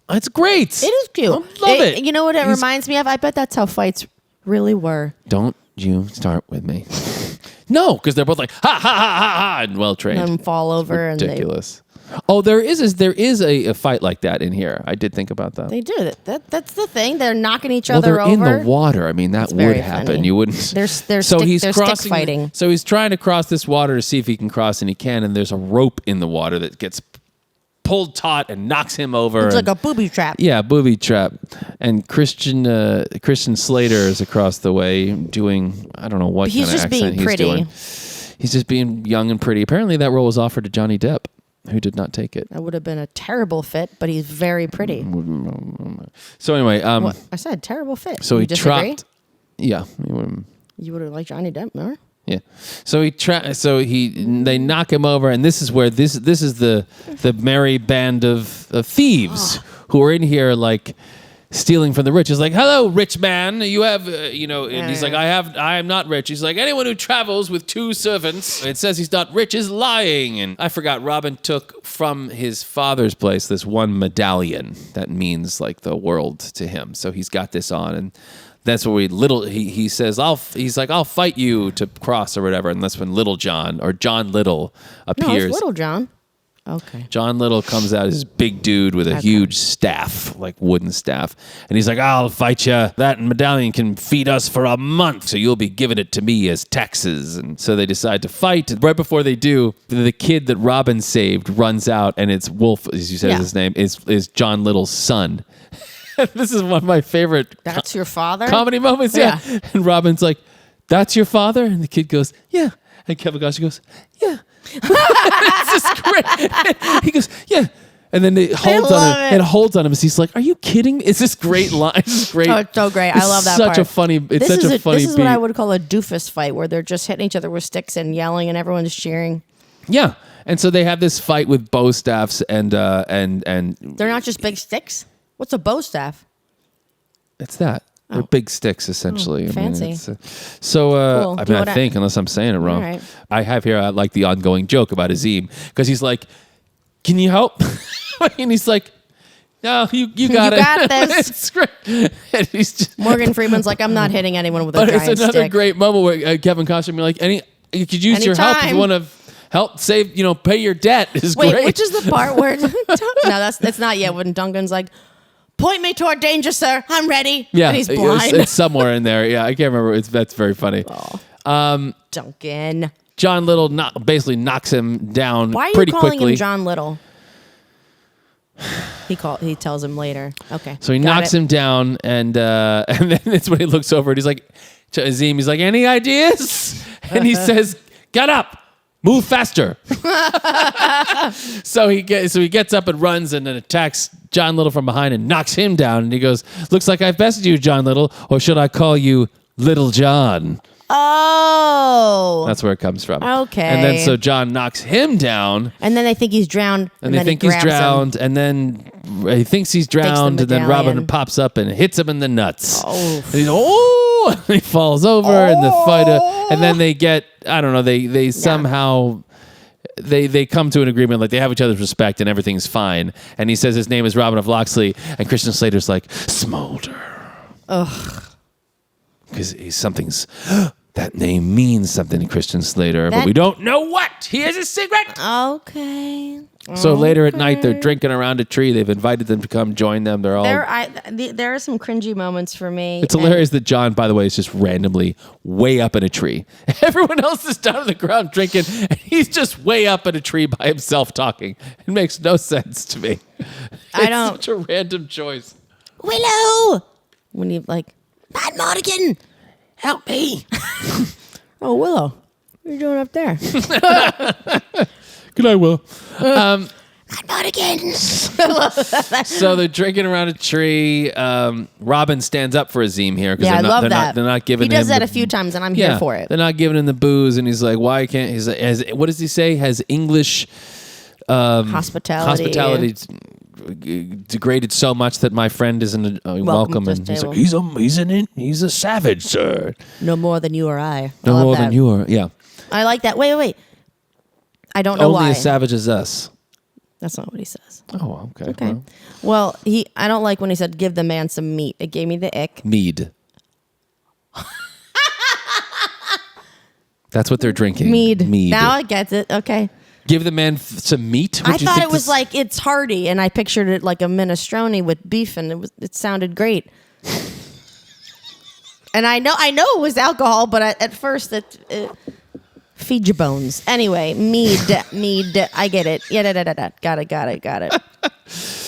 It's great. It is cute. I love it. You know what it reminds me of? I bet that's how fights really were. Don't you start with me. No, because they're both like, ha, ha, ha, ha, ha, and well-trained. And fall over. Ridiculous. Oh, there is a fight like that in here. I did think about that. They do. That's the thing. They're knocking each other they're over. In the water. I mean, that would happen. Funny. You wouldn't. They're stick fighting. So he's trying to cross this water to see if he can cross, and he can. And there's a rope in the water that gets pulled taut and knocks him over. It's like a booby trap. Yeah, booby trap. And Christian Slater is across the way doing, I don't know what kind of accent he's doing. He's just being young and pretty. Apparently that role was offered to Johnny Depp, who did not take it. That would have been a terrible fit, but he's very pretty. So anyway. I said terrible fit. So he tropped. Yeah. You would have liked Johnny Depp, no? Yeah. So they knock him over, and this is where this is the merry band of thieves who are in here like stealing from the rich. He's like, "Hello, rich man. You have, And he's like, I am not rich." He's like, "Anyone who travels with 2 servants, it says he's not rich, is lying." And I forgot. Robin took from his father's place this one medallion that means like the world to him. So he's got this on, and that's where he says, I'll fight you to cross or whatever. And that's when Little John or John Little appears. No, it's Little John. Okay. John Little comes out as big dude with a huge staff, like wooden staff. And he's like, "I'll fight you. That medallion can feed us for a month. So you'll be giving it to me as taxes." And so they decide to fight. And right before they do, the kid that Robin saved runs out, and it's Wolf, as you said his name, is John Little's son. This is one of my favorite That's your father? comedy moments. Yeah. And Robin's like, "That's your father?" And the kid goes, "Yeah." And Kevin Costner goes, "Yeah." It's just great. He goes, "Yeah." And then it holds on him. It holds on him. He's like, "Are you kidding me?" It's this great line. It's great. Oh, it's so great. I love that part. It's such a funny This is what I would call a doofus fight, where they're just hitting each other with sticks and yelling and everyone's cheering. Yeah. And so they have this fight with bow staffs and they're not just big sticks? What's a bow staff? It's that. They're big sticks, essentially. Fancy. Cool. I think, unless I'm saying it wrong. Right. I have here, I like the ongoing joke about Azim, because he's like, "Can you help?" And he's like, "No, you got it. You got this." It's great. And he's just, Morgan Freeman's like, "I'm not hitting anyone with a giant stick." But it's another great moment where Kevin Costner be like, you could use your help if you want to help save, pay your debt. Is great. Wait, which is the part where... No, that's not yet, when Duncan's like, "Point me toward danger, sir. I'm ready." Yeah, and he's blind. It's somewhere in there. Yeah, I can't remember. That's very funny. Duncan. John Little basically knocks him down Why are pretty you calling quickly. him John Little? He tells him later. Okay. So he knocks him down, and then it's when he looks over and he's like, to Azim, he's like, "Any ideas?" And he says, "Get up. Move faster." So he gets up and runs and then attacks John Little from behind and knocks him down. And he goes, "Looks like I've bested you, John Little, or should I call you Little John?" Oh. That's where it comes from. Okay. And then so John knocks him down. And then they think he's drowned. And they think he's drowned. And then he thinks he's drowned. And then Robin pops up and hits him in the nuts. Oh. And he falls over and the fighter. And then they get, I don't know, they somehow... They come to an agreement, like they have each other's respect and everything's fine. And he says his name is Robin of Locksley, and Christian Slater's like, "Smolder." Ugh. Because that name means something to Christian Slater, but we don't know what. Here's a secret. Okay. So later at night, they're drinking around a tree. They've invited them to come join them. They're all... There are some cringy moments for me. It's hilarious that John, by the way, is just randomly way up in a tree. Everyone else is down on the ground drinking, and he's just way up in a tree by himself talking. It makes no sense to me. It's such a random choice. Willow! When you like, "Matt Mardigan, help me." Oh, Willow. What are you doing up there? Good night, Will. Not again. So they're drinking around a tree. Robin stands up for Azim here. Yeah, I love that. They're not giving him... He does that a few times, and I'm here for it. They're not giving him the booze, and he's like, "Why can't..." He's like, what does he say? Has English... hospitality degraded so much that my friend isn't welcome. And he's like, he's a savage, sir. No more than you or I. No more than you are. Yeah. I like that. Wait. I don't know why. Only as savage as us. That's not what he says. Oh, okay. Okay. Well, I don't like when he said, "Give the man some meat." It gave me the ick. Mead. That's what they're drinking. Mead. Mead. Now I get it. Okay. Give the man some meat? I thought it was like, it's hearty, and I pictured it like a minestrone with beef, and it sounded great. And I know it was alcohol, but at first it feed your bones. Anyway, mead. I get it. Yeah, got it.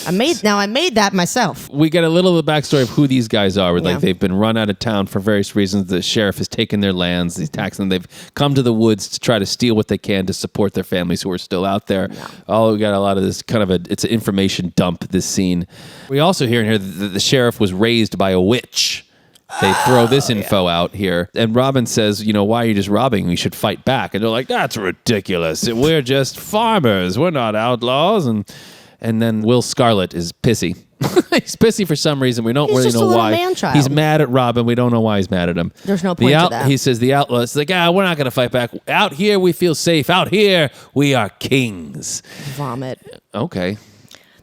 I made that myself. We get a little of the backstory of who these guys are. Like they've been run out of town for various reasons. The sheriff has taken their lands. He's taxing them. They've come to the woods to try to steal what they can to support their families who are still out there. Yeah. We got a lot of this kind of it's an information dump, this scene. We also hear in here that the sheriff was raised by a witch. They throw this info out here. And Robin says, why are you just robbing? We should fight back. And they're like, that's ridiculous. We're just farmers. We're not outlaws. And then Will Scarlet is pissy. He's pissy for some reason. We don't really know why. Man-child. He's mad at Robin. We don't know why he's mad at him. There's no point to that. He says the outlaws, like, we're not going to fight back. Out here, we feel safe. Out here, we are kings. Vomit. Okay.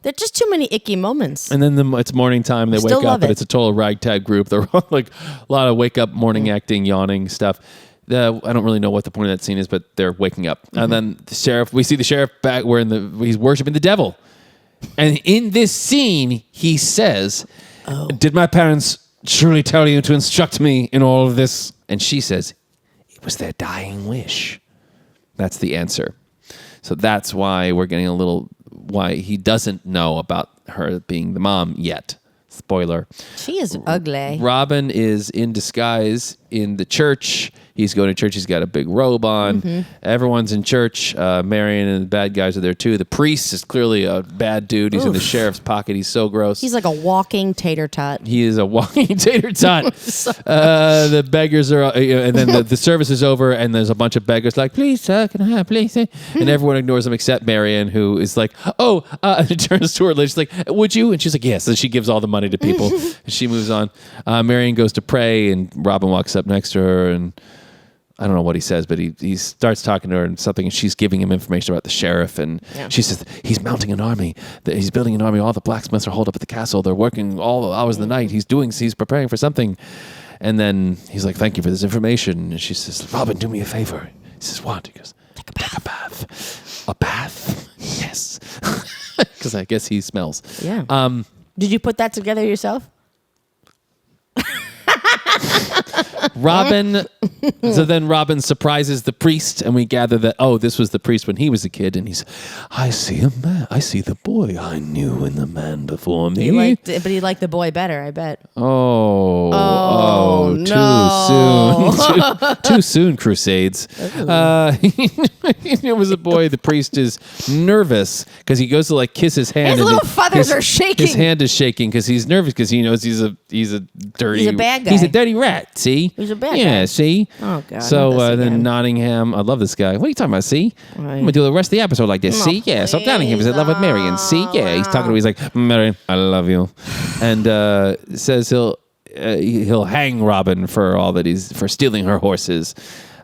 There are just too many icky moments. And then it's morning time. They wake up, and it's a total ragtag group. They're all like a lot of wake up, morning acting, yawning stuff. I don't really know what the point of that scene is, but they're waking up. Mm-hmm. And then we see the sheriff back he's worshiping the devil. And in this scene, he says, did my parents truly tell you to instruct me in all of this? And she says, it was their dying wish. That's the answer. So that's why we're getting why he doesn't know about her being the mom yet. Spoiler. She is ugly. Robin is in disguise in the church. He's going to church. He's got a big robe on. Mm-hmm. Everyone's in church. Marion and the bad guys are there too. The priest is clearly a bad dude. He's in the sheriff's pocket. He's so gross. He's like a walking tater tot. He is a walking tater tot. The beggars are, and then the service is over, and there's a bunch of beggars like, please, sir, can I have, please? And everyone ignores them except Marion, who is like, and turns to her lady. She's like, would you? And she's like, yes. And she gives all the money to people. And she moves on. Marion goes to pray, and Robin walks up next to her, and I don't know what he says, but he starts talking to her and something, and she's giving him information about the sheriff, and she says, he's mounting an army. He's building an army. All the blacksmiths are holed up at the castle. They're working all the hours of the night. He's preparing for something. And then he's like, thank you for this information. And she says, Robin, do me a favor. He says, what? He goes, take a bath. A bath? Yes. Because I guess he smells. Yeah. Did you put that together yourself? Robin, so then Robin surprises the priest, and we gather that, this was the priest when he was a kid, and I see a man. I see the boy I knew in the man before me. But he liked the boy better, I bet. Oh, no. Too soon, crusades. It was a boy. The priest is nervous because he goes to kiss his hand. His little feathers are shaking. His hand is shaking because he's nervous because he knows he's a dirty. He's a bad guy. He's a dirty rat. See, he's a bad guy. Yeah, see. Oh God. So then Nottingham. I love this guy. What are you talking about? See, I'm gonna do the rest of the episode like this. See, yeah. So Nottingham is in love with Marion. See, yeah. He's talking to me. He's like, Marion, I love you, and says he'll hang Robin for all that for stealing her horses.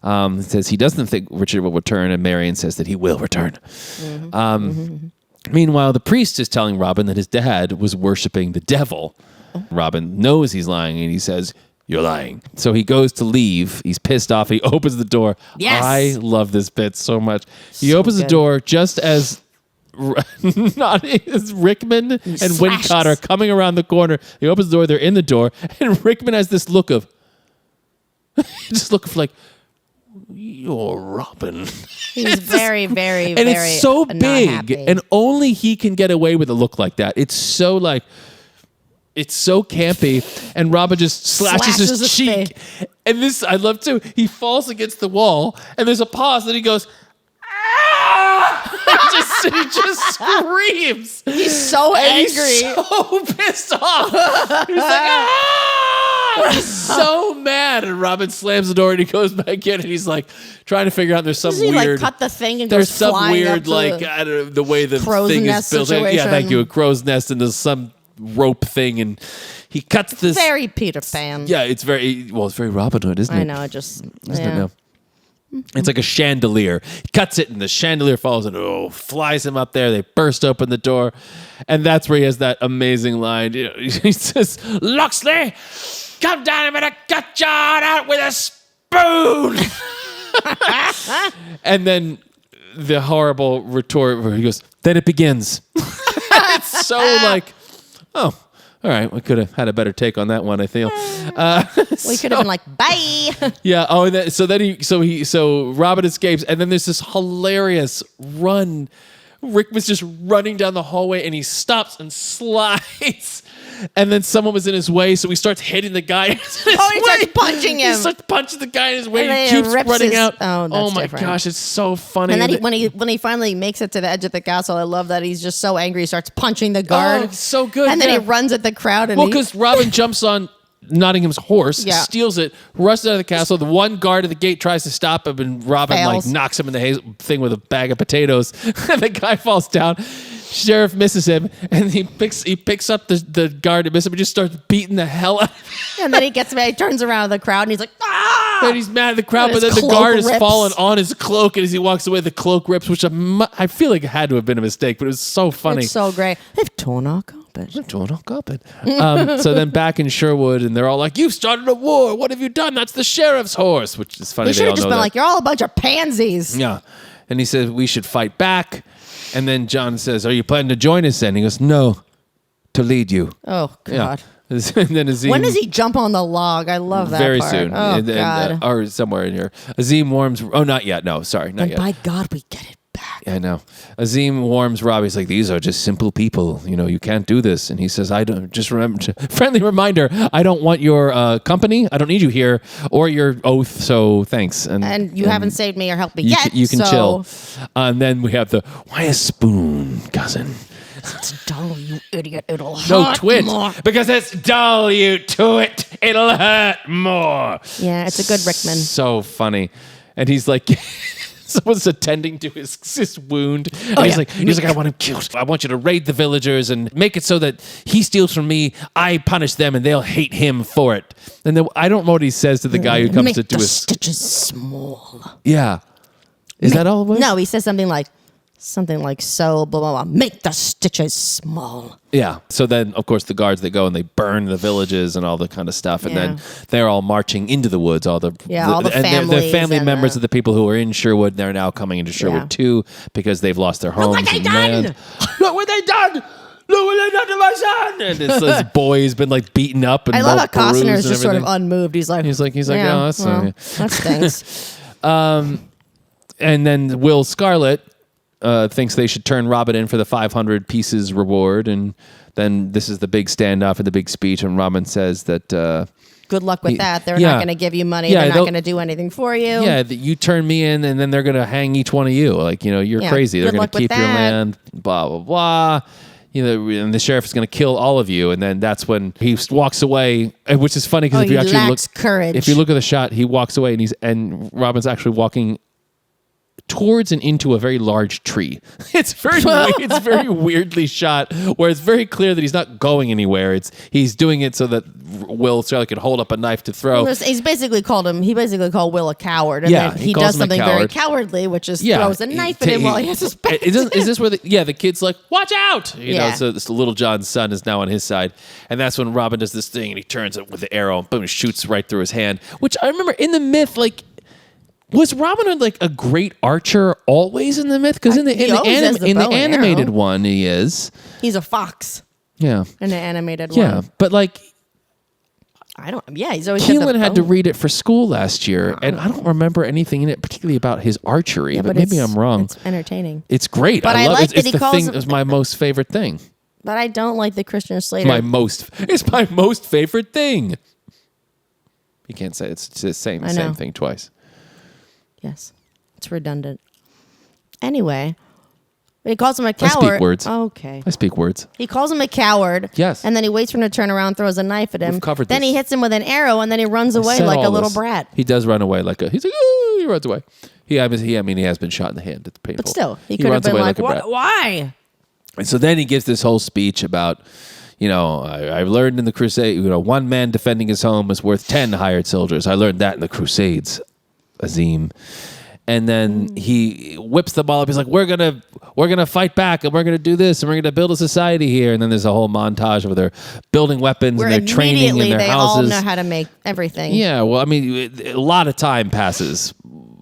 Says he doesn't think Richard will return, and Marion says that he will return. Mm-hmm. Meanwhile, the priest is telling Robin that his dad was worshiping the devil. Robin knows he's lying, and he says, you're lying. So he goes to leave. He's pissed off. He opens the door. Yes. I love this bit so much. He opens the door just as Rickman and Wincott are coming around the corner. He opens the door. They're in the door. And Rickman has this look of, just look of like, you're Robin. He's very, very, and very it's so big, happy. and only he can get away with a look like that. It's so it's so campy, and Robin just slashes his cheek. Face. And this, I love too. He falls against the wall, and there's a pause, and he goes, ah! he just screams. He's so angry. He's so pissed off. He's like, ah! He's so mad. And Robin slams the door, and he goes back in, and he's like trying to figure out. There's some weird. Cut the thing and there's goes some flying weird up I don't know, the way the crow's thing nest is built. situation. Yeah, thank you. A crow's nest, and there's some rope thing, and he cuts this. Very Peter Pan. Yeah, it's very Robin Hood, isn't it? I know. Isn't it now? It's like a chandelier. He cuts it, and the chandelier falls and flies him up there. They burst open the door, and that's where he has that amazing line. He says, "Loxley, come down. I'm gonna cut John out with a spoon." And then the horrible retort where he goes, then it begins. It's so like, oh, all right, we could have had a better take on that one, I feel. We could have been like, bye. Yeah. Oh, and so Robin escapes, and then there's this hilarious run. Rick was just running down the hallway, and he stops and slides. And then someone was in his way, so he starts hitting the guy. He starts punching him. He starts punching the guy in his way. He keeps running out. Oh my gosh, it's so funny. And then when he finally makes it to the edge of the castle, I love that he's just so angry. He starts punching the guard. Oh, so good. And then he runs at the crowd. And because Robin jumps on Nottingham's horse, steals it, rushes out of the castle. The one guard at the gate tries to stop him, and Robin knocks him in the thing with a bag of potatoes. And the guy falls down. Sheriff misses him, and he picks up the guard and misses him and just starts beating the hell out of him. And then he gets mad, he turns around to the crowd, and he's like, ah! And he's mad at the crowd, but then the guard has fallen on his cloak, and as he walks away, the cloak rips, which I feel like it had to have been a mistake, but it was so funny. It's so great. They've torn our carpet. So then back in Sherwood, and they're all like, "You've started a war. What have you done? That's the sheriff's horse," which is funny. They should have just been like, "You're all a bunch of pansies." Yeah. And he says, "We should fight back." And then John says, "Are you planning to join us then?" He goes, "No, to lead you." Oh, God. Yeah. And then Azim, when does he jump on the log? I love that very part. soon. Oh, God. Or somewhere in here. Azim warms... Oh, not yet. No, sorry. Not yet. By God, we get it back. Yeah, I know. Azim warms Rob. He's like, "These are just simple people. You can't do this." And he says, "I don't... Just remember... Friendly reminder, I don't want your company. I don't need you here or your oath, so thanks." And you haven't saved me or helped me yet, You can chill. And then we have why a spoon, cousin? It's dull, you idiot. It'll hurt No, twit. more. Because it's dull, you twit. It'll hurt more. Yeah, it's a good Rickman. So funny. And he's like... Someone's attending to his wound. And he's like, "I want him killed. I want you to raid the villagers and make it so that he steals from me, I punish them, and they'll hate him for it." And then I don't know what he says to the guy who comes to do his stitches small. Yeah. Is that all it was? No, he says something like so blah blah blah. Make the stitches small. Yeah. So then, of course, the guards, they go and they burn the villages and all the kind of stuff, and then they're all marching into the woods. All the families the family members of the people who are in Sherwood. They're now coming into Sherwood too because they've lost their homes. Look what they done! Look what they done! Look what they done to my son! And this boy's been like beaten up. And I love how Costner is just sort of unmoved. He's like, "Oh, that's that stinks." And then Will Scarlet thinks they should turn Robin in for the 500 pieces reward, and then this is the big standoff and the big speech, and Robin says that good luck with that. They're not going to give you money. They're not going to do anything for you. Yeah, you turn me in, and then they're going to hang each one of you. Like, you're crazy. They're going to keep your land, blah, blah, blah. And the sheriff is going to kill all of you. And then that's when he walks away, which is funny because if you actually look, courage. If you look at the shot, he walks away, and Robin's actually walking towards and into a very large tree. It's very weirdly shot, where it's very clear that he's not going anywhere. He's doing it so that Will Scarlet could hold up a knife to throw. Well, he basically called Will a coward. And then he does something very cowardly, which is throws a knife at him while he has his back. Is this where the kid's like, "Watch out!" So this little John's son is now on his side, and that's when Robin does this thing, and he turns it with the arrow, and boom, it shoots right through his hand. Which I remember in the myth, like, was Robin Hood like a great archer always in the myth? Because in the animated one, he is. He's a fox. Yeah. In the animated one. Yeah, but like, I don't. Yeah, he's always. Keelan had to read it for school last year, and I don't remember anything in it particularly about his archery. But maybe I'm wrong. It's entertaining. It's great. But I love it. It's the thing. It's my most favorite thing. But I don't like the Christian Slater. It's my most favorite thing. You can't say it's the same thing twice. Yes, it's redundant. Anyway, he calls him a coward. I speak words. Okay. I speak words. He calls him a coward. Yes. And then he waits for him to turn around, throws a knife at him. We've covered then this. he hits him with an arrow, and then he runs away like a little brat. He does run away he's like, "Ooh," he runs away. He has been shot in the hand. It's painful. But still, he could have been like why? And so then he gives this whole speech about, I learned in the crusade, one man defending his home is worth 10 hired soldiers. I learned that in the crusades. Azim. And then he whips them all up. He's like, we're gonna fight back, and we're gonna do this, and we're gonna build a society here. And then there's a whole montage where they're building weapons and they're training in their houses. They all know how to make everything. Yeah, well, I mean, a lot of time passes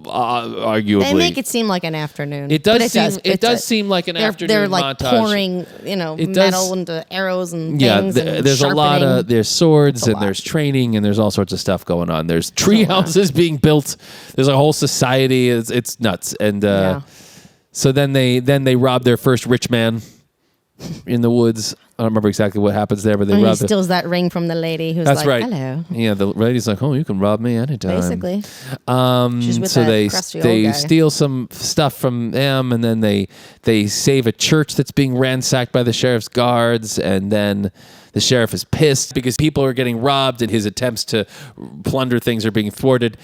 arguably. They make it seem like an afternoon. It does seem like an afternoon they're like montage. pouring, metal into arrows and things. There's a lot of there's swords and there's training and there's all sorts of stuff going on. There's tree houses being built. There's a whole society. It's nuts. And so then they rob their first rich man in the woods. I don't remember exactly what happens there, but they rob. He steals that ring from the lady who's That's like, right. hello. Yeah, the lady's like, oh, you can rob me anytime. Basically. She's with so that crusty old they guy. steal some stuff from them, and then they save a church that's being ransacked by the sheriff's guards, and then the sheriff is pissed because people are getting robbed, and his attempts to plunder things are being thwarted.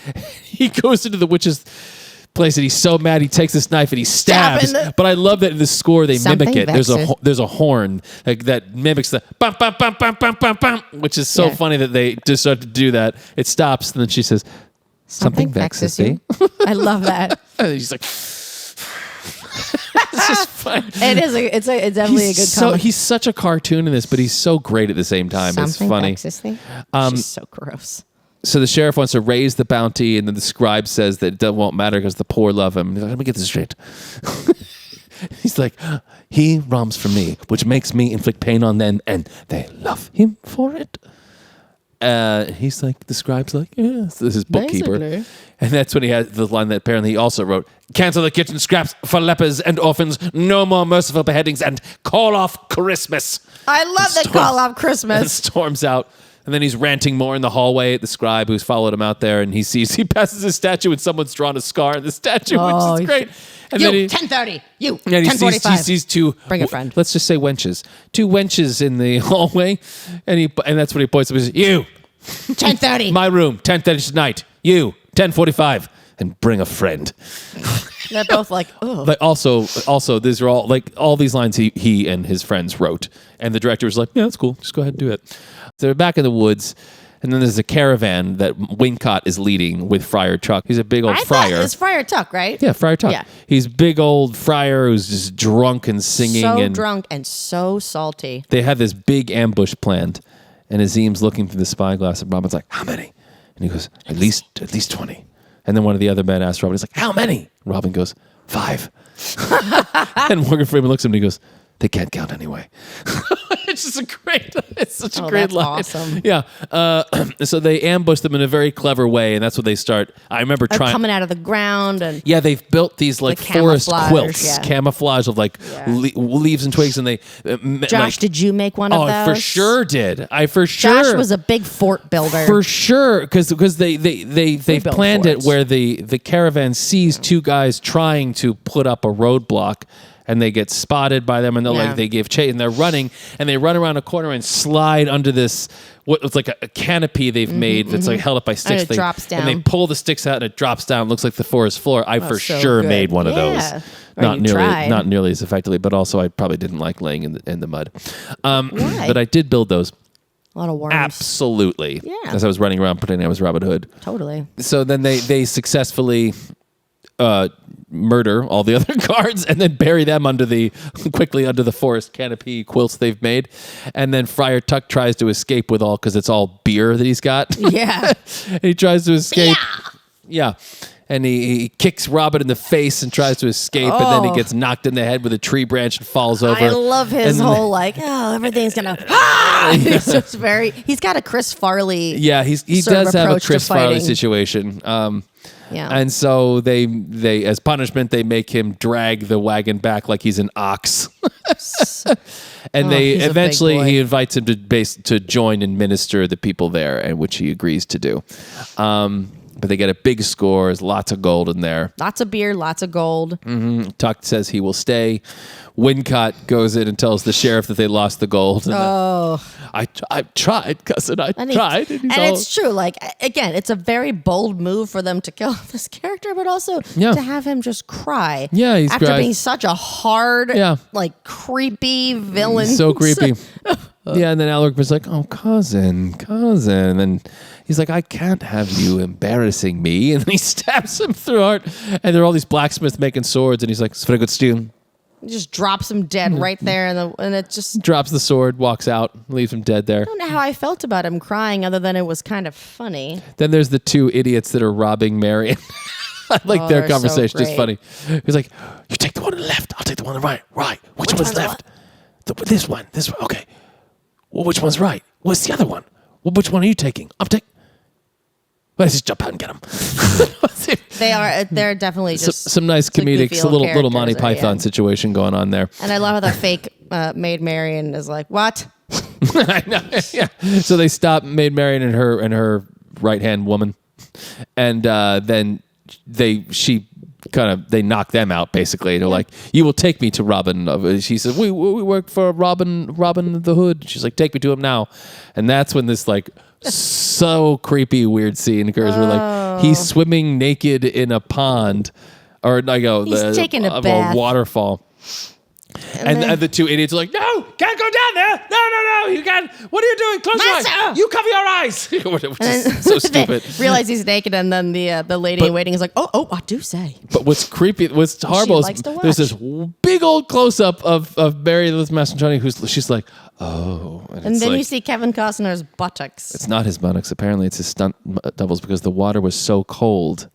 He goes into the witch's place and he's so mad he takes this knife and he stabs. But I love that in the score they mimic it. There's a horn that mimics the bum bum bum bum bum bum bum, which is so funny that they just start to do that. It stops and then she says, "Something vexes you." I love that. And he's like, it's just fun. It's definitely a good comic. He's such a cartoon in this, but he's so great at the same time. It's funny. She's so gross. So the sheriff wants to raise the bounty, and then the scribe says that it won't matter because the poor love him. He's like, let me get this straight. He's like, he robs from me, which makes me inflict pain on them, and they love him for it. He's like, the scribe's like, yes, this is bookkeeper. Basically. And that's when he has the line that apparently he also wrote, cancel the kitchen scraps for lepers and orphans, no more merciful beheadings, and call off Christmas. I love that call off Christmas. And storms out. And then he's ranting more in the hallway at the scribe who's followed him out there, and he passes a statue and someone's drawn a scar in the statue, which is great. And you, 10:30. You, 10:45. He sees two, bring a friend. Let's just say wenches. Two wenches in the hallway, and that's what he points to. He says, you. 10:30. My room, 10:30 tonight. You, 10:45. And bring a friend. They're both like, oh. Like also, these are all like all these lines he and his friends wrote, and the director was like, yeah, that's cool. Just go ahead and do it. They're back in the woods, and then there's a caravan that Wincott is leading with Friar Tuck. He's a big old friar. It's Friar Tuck, right? Yeah, Friar Tuck. Yeah. He's big old friar who's just drunk and singing. So drunk and so salty. They have this big ambush planned, and Azim's looking through the spyglass, and Robin's like, how many? And he goes, at least 20. And then one of the other men asks Robin, he's like, how many? Robin goes, 5. And Morgan Freeman looks at him and he goes, they can't count anyway. It's such a great line. Awesome. Yeah. So they ambush them in a very clever way, and that's what they start. I remember trying coming out of the ground, and they've built these like forest quilts, yeah. Camouflage of like leaves and twigs, and they. Josh, did you make one of those? Oh, for sure did. Josh was a big fort builder. For sure, because they planned forts. It where the caravan sees two guys trying to put up a roadblock. And they get spotted by them, and they give chase, and they're running, and they run around a corner and slide under this what looks like a canopy they've made that's like held up by sticks. And it drops down. And they pull the sticks out, and it drops down. It looks like the forest floor. I for sure made one of those. Not nearly as effectively, but also I probably didn't like laying in the mud. Why? But I did build those. A lot of worms. Absolutely. Yeah. As I was running around pretending I was Robin Hood. Totally. So then they successfully murder all the other guards and then bury them quickly under the forest canopy quilts they've made. And then Friar Tuck tries to escape with because it's all beer that he's got. Yeah. And he tries to escape. Yeah. And he kicks Robin in the face and tries to escape, and then he gets knocked in the head with a tree branch and falls over. I love his whole everything's gonna. He's just he's got a Chris Farley. Yeah, he does have a Chris Farley situation. Yeah. And so they as punishment they make him drag the wagon back like he's an ox. And he invites him to join and minister the people there, and which he agrees to do. But they get a big score. There's lots of gold in there. Lots of beer, lots of gold. Mm-hmm. Tuck says he will stay. Wincott goes in and tells the sheriff that they lost the gold. And I tried, cousin. I tried. And it's true. Like, again, it's a very bold move for them to kill this character, but also to have him just cry. Yeah, he's after being such a hard, creepy villain. So creepy. Yeah, and then Alan Rickman's like, oh, cousin. And he's like, I can't have you embarrassing me. And then he stabs him through the heart. And there are all these blacksmiths making swords. And he's like, it's very good steel. He just drops him dead right there. And it just... drops the sword, walks out, leaves him dead there. I don't know how I felt about him crying other than it was kind of funny. Then there's the two idiots that are robbing Marion. I like their conversation. So just funny. He's like, you take the one on the left. I'll take the one on the right. Right. Which one's left? This one. Okay. Well, which one's right? What's the other one? Well, which one are you taking? I'm taking. Let's just jump out and get them. They're definitely just some nice comedic, a little Monty Python situation going on there. And I love how the fake Maid Marian is like, what? I know. Yeah. So they stop Maid Marian and her right hand woman, and then they knock them out basically. They're like, you will take me to Robin. She says, we work for Robin the Hood. She's like, take me to him now. And that's when this like so creepy weird scene occurs where like he's swimming naked in a pond or he's taking a bath. A waterfall. And the two idiots are like, no, can't go down there. No, you can't. What are you doing? Close your eyes. You cover your eyes. Which is so stupid. Realize he's naked, and then the lady in waiting is like, oh, I do say. But what's creepy, what's horrible is there's this big old close up of Mary Elizabeth Mastroniani she's like, oh. And then you see Kevin Costner's buttocks. It's not his buttocks. Apparently, it's his stunt doubles because the water was so cold.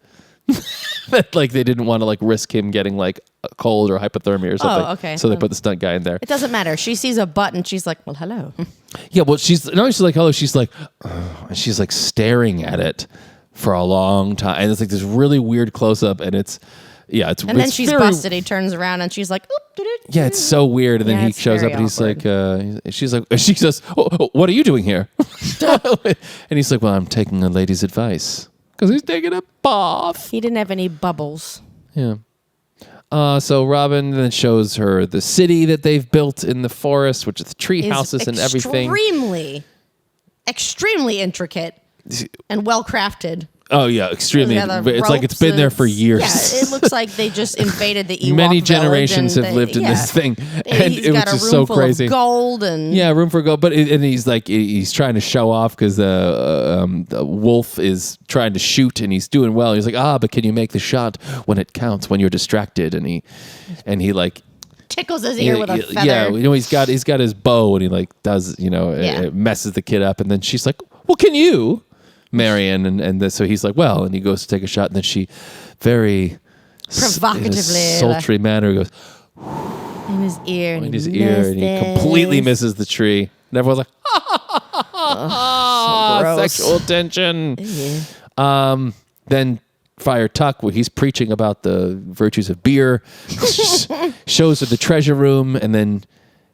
That like they didn't want to like risk him getting like a cold or hypothermia or something. Oh, okay. So they put the stunt guy in there. It doesn't matter. She sees a butt and she's like, well, hello. Yeah, well, she's like, hello. She's like, and she's like staring at it for a long time. And it's like this really weird close up, and it's. And then she's busted. He turns around and she's like, oop, yeah, it's so weird. And then he shows up and he's awkward. She says, what are you doing here? And he's like, well, I'm taking a lady's advice. Because he's taking a bath. He didn't have any bubbles. Yeah. So Robin then shows her the city that they've built in the forest, which is tree houses and everything. Extremely intricate and well crafted. Oh, yeah, extremely. It's like it's been there for years. Yeah, it looks like they just invaded the Ewok Many generations have lived in this thing. And it was just so crazy. Gold and room for gold. But he's like, he's trying to show off because the wolf is trying to shoot and he's doing well. He's like, but can you make the shot when it counts, when you're distracted? And he like tickles his ear with a feather. Yeah, he's got his bow and he like does, it messes the kid up. And then she's like, well, can you? Marion and so he's like, well, and he goes to take a shot, and then she very provocatively, sultry manner goes in his ear, and he completely misses the tree, and everyone's like, so sexual tension. Yeah. Then Friar Tuck, where he's preaching about the virtues of beer, shows her the treasure room, and then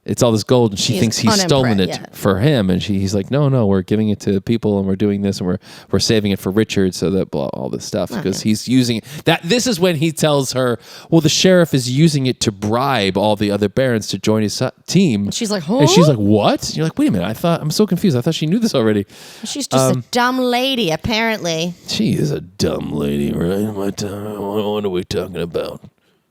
it's all this gold, and she thinks he's stolen it for him, and he's like, no, we're giving it to people, and we're doing this, and we're saving it for Richard, so that all this stuff, because he's using it. This is when he tells her, well, the sheriff is using it to bribe all the other barons to join his team. And she's like, huh? And she's like, what? And you're like, wait a minute, I'm so confused. I thought she knew this already. She's just a dumb lady, apparently. She is a dumb lady, right? What are we talking about,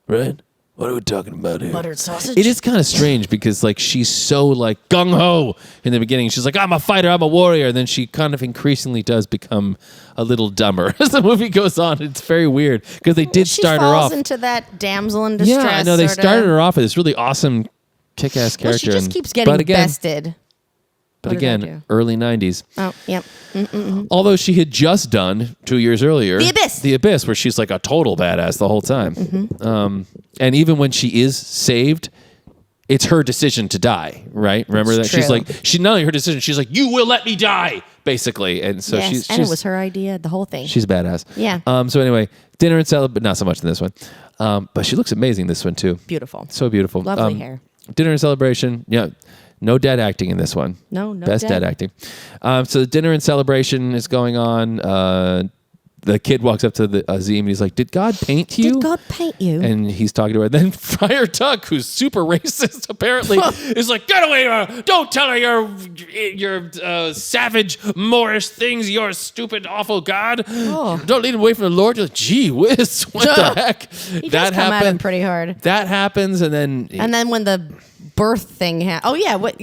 right? What are we talking about here? Buttered sausage? It is kind of strange because like she's so like gung-ho in the beginning. She's like, I'm a fighter, I'm a warrior. And then she kind of increasingly does become a little dumber as the movie goes on. It's very weird because they did start her off. She falls into that damsel in distress. Yeah, I know. They started her off as this really awesome kick-ass character. Well, she just keeps getting bested. But again, early 90s. Oh, yep. Mm-mm-mm. Although she had just done 2 years earlier The Abyss, where she's like a total badass the whole time. Mm-hmm. And even when she is saved, it's her decision to die, right? Remember that? True. She's like, not only her decision, she's like, you will let me die, basically. And so she's it was her idea, the whole thing. She's badass. Yeah. So anyway, dinner and salad, but not so much in this one. But she looks amazing this one too. Beautiful. So beautiful. Lovely hair. Dinner and celebration. Yeah. No dead acting in this one. No Best dead acting. So the dinner and celebration is going on. The kid walks up to the Azim and he's like, did God paint you? Did God paint you? And he's talking to her. Then Friar Tuck, who's super racist, apparently, is like, get away from her. Don't tell her your savage Moorish things, your stupid, awful God. Oh. Don't lead him away from the Lord. You're like, gee whiz, what the heck? He does come at him pretty hard. That happens, and then when the birth thing when